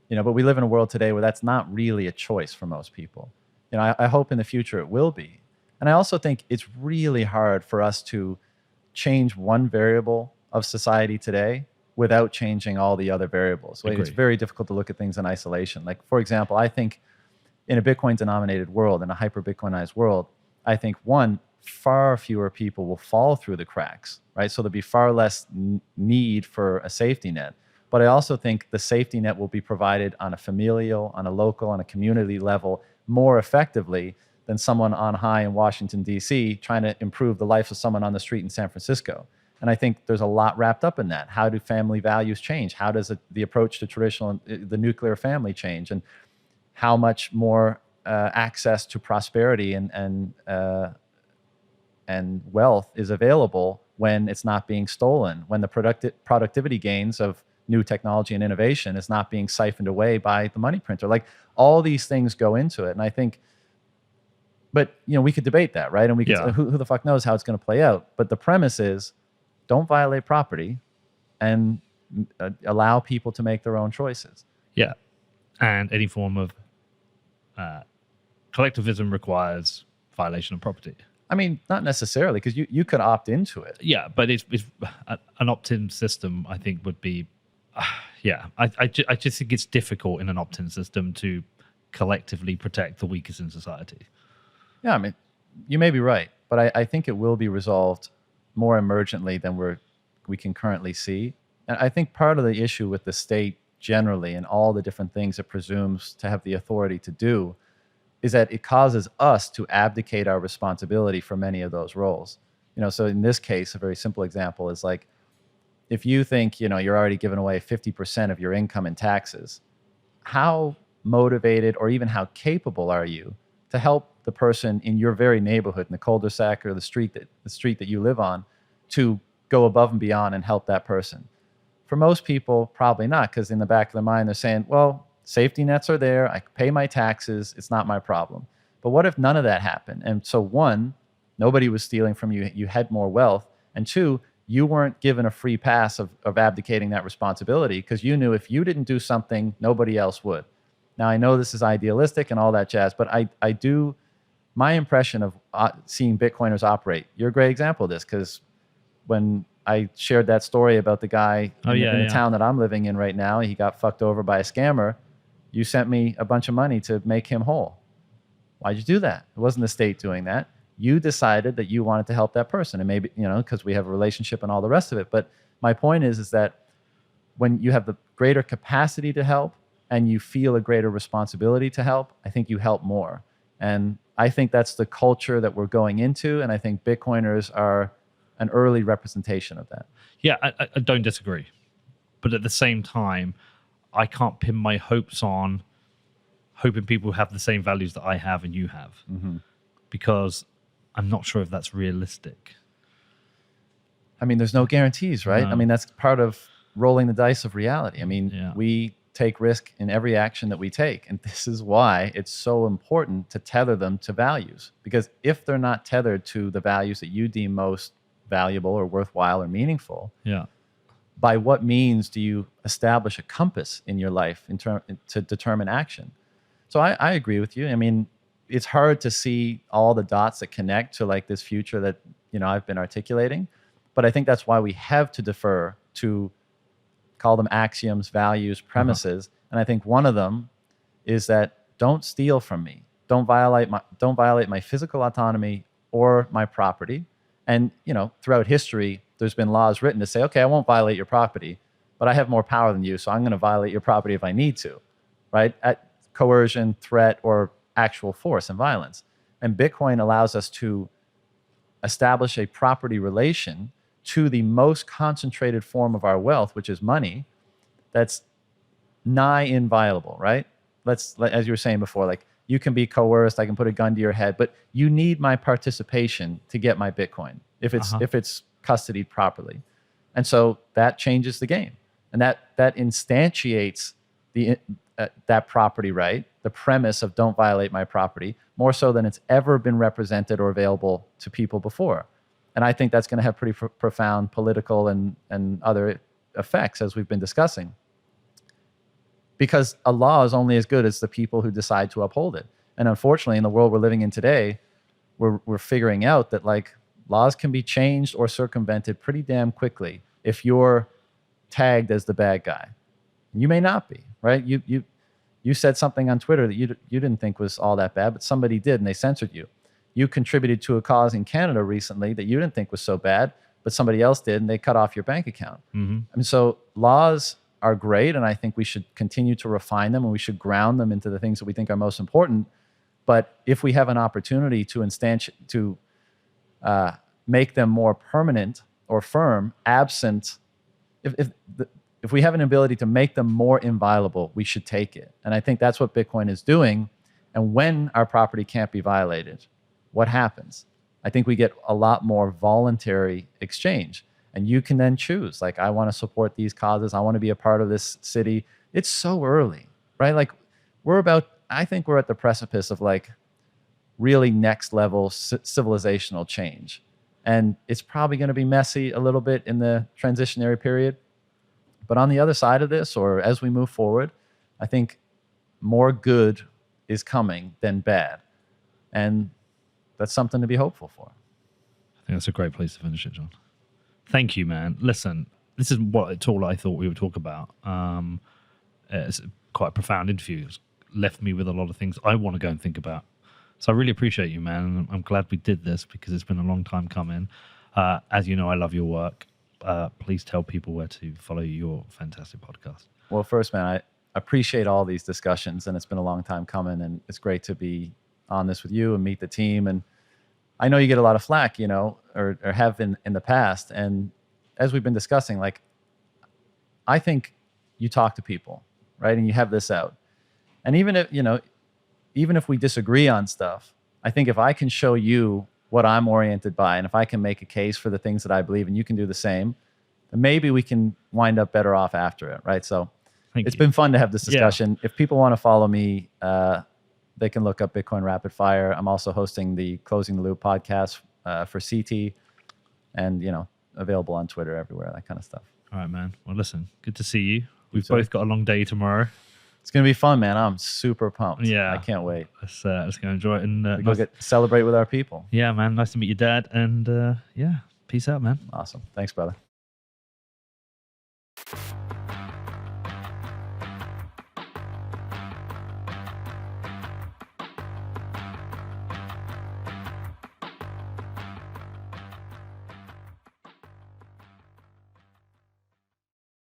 But we live in a world today where that's not really a choice for most people. I hope in the future it will be. And I also think it's really hard for us to change one variable of society today without changing all the other variables. Like, it's very difficult to look at things in isolation. Like, for example, I think in a Bitcoin-denominated world, in a hyper-Bitcoinized world, I think, one, far fewer people will fall through the cracks, right? So there'll be far less need for a safety net. But I also think the safety net will be provided on a familial, on a local, on a community level more effectively than someone on high in Washington, D.C. trying to improve the life of someone on the street in San Francisco. And I think there's a lot wrapped up in that. How do family values change? How does the approach to the nuclear family change? And how much more access to prosperity and wealth is available when it's not being stolen, when the productivity gains of new technology and innovation is not being siphoned away by the money printer. Like, all these things go into it. And I think, but we could debate that, right? And we could, who the fuck knows how it's going to play out. But the premise is, don't violate property and allow people to make their own choices. Yeah. And any form of collectivism requires violation of property. I mean, not necessarily, because you could opt into it. Yeah, but it's an opt-in system, I think, would be... I just think it's difficult in an opt-in system to collectively protect the weakest in society. Yeah, I mean, you may be right, but I think it will be resolved more emergently than we can currently see. And I think part of the issue with the state generally and all the different things it presumes to have the authority to do is that it causes us to abdicate our responsibility for many of those roles. So in this case, a very simple example is like, if you think, you're already giving away 50% of your income in taxes, how motivated or even how capable are you to help the person in your very neighborhood, in the cul-de-sac or the street that you live on, to go above and beyond and help that person? For most people, probably not, because in the back of their mind, they're saying, well, safety nets are there, I pay my taxes, it's not my problem. But what if none of that happened? And so, one, nobody was stealing from you, you had more wealth, and two, you weren't given a free pass of abdicating that responsibility, because you knew if you didn't do something, nobody else would. Now, I know this is idealistic and all that jazz, but I do, my impression of seeing Bitcoiners operate, you're a great example of this, because when I shared that story about the guy in the yeah. town that I'm living in right now. He got fucked over by a scammer. You sent me a bunch of money to make him whole. Why'd you do that? It wasn't the state doing that. You decided that you wanted to help that person, and maybe, because we have a relationship and all the rest of it. But my point is that when you have the greater capacity to help and you feel a greater responsibility to help, I think you help more. And I think that's the culture that we're going into, and I think Bitcoiners are an early representation of that. Yeah, I don't disagree. But at the same time, I can't pin my hopes on hoping people have the same values that I have and you have. Because I'm not sure if that's realistic. I mean, there's no guarantees, right? No. I mean, that's part of rolling the dice of reality. I mean, we take risk in every action that we take. And this is why it's so important to tether them to values. Because if they're not tethered to the values that you deem most valuable or worthwhile or meaningful, by what means do you establish a compass in your life to determine action? So I agree with you. I mean, it's hard to see all the dots that connect to like this future that, I've been articulating. But I think that's why we have to defer to call them axioms, values, premises. And I think one of them is that don't steal from me. Don't violate my physical autonomy or my property. And, throughout history, there's been laws written to say, okay, I won't violate your property, but I have more power than you, so I'm going to violate your property if I need to, right? At coercion, threat, or actual force and violence. And Bitcoin allows us to establish a property relation to the most concentrated form of our wealth, which is money, that's nigh inviolable, right? As you were saying before, like you can be coerced, I can put a gun to your head, but you need my participation to get my Bitcoin if it's custodied properly. And so that changes the game. And that instantiates that property right, the premise of don't violate my property, more so than it's ever been represented or available to people before. And I think that's going to have pretty profound political and other effects, as we've been discussing. Because a law is only as good as the people who decide to uphold it. And unfortunately, in the world we're living in today, we're figuring out that like laws can be changed or circumvented pretty damn quickly if you're tagged as the bad guy. You may not be, right? You said something on Twitter that you didn't think was all that bad, but somebody did, and they censored you. You contributed to a cause in Canada recently that you didn't think was so bad, but somebody else did, and they cut off your bank account. I mean, so laws are great, and I think we should continue to refine them, and we should ground them into the things that we think are most important. But if we have an opportunity to make them more permanent or firm, absent, if we have an ability to make them more inviolable, we should take it. And I think that's what Bitcoin is doing. And when our property can't be violated, what happens? I think we get a lot more voluntary exchange. And you can then choose, like, I want to support these causes. I want to be a part of this city. It's so early, right? Like, I think we're at the precipice of like really next level civilizational change. And it's probably going to be messy a little bit in the transitionary period. But on the other side of this, or as we move forward, I think more good is coming than bad. And that's something to be hopeful for. I think that's a great place to finish it, John. Thank you, man. Listen, this is what all I thought we would talk about. It's quite a profound interview. It's left me with a lot of things I want to go and think about. So I really appreciate you, man. And I'm glad we did this because it's been a long time coming. As you know, I love your work. Please tell people where to follow your fantastic podcast. Well, first, man, I appreciate all these discussions, and it's been a long time coming, and it's great to be on this with you and meet the team. And I know you get a lot of flack, or have been in the past. And as we've been discussing, like, I think you talk to people, right? And you have this out. And even if we disagree on stuff, I think if I can show you what I'm oriented by, and if I can make a case for the things that I believe, and you can do the same, then maybe we can wind up better off after it, right? So it's been fun to have this discussion. Yeah. If people want to follow me, they can look up Bitcoin Rapid Fire. I'm also hosting the Closing the Loop podcast for CT, and available on Twitter, everywhere, that kind of stuff. All right, man. Well, listen, good to see you. We've both got a long day tomorrow. It's going to be fun, man. I'm super pumped. Yeah. I can't wait. Let's go enjoy it. And go celebrate with our people. Yeah, man. Nice to meet your dad. And yeah, peace out, man. Awesome. Thanks, brother.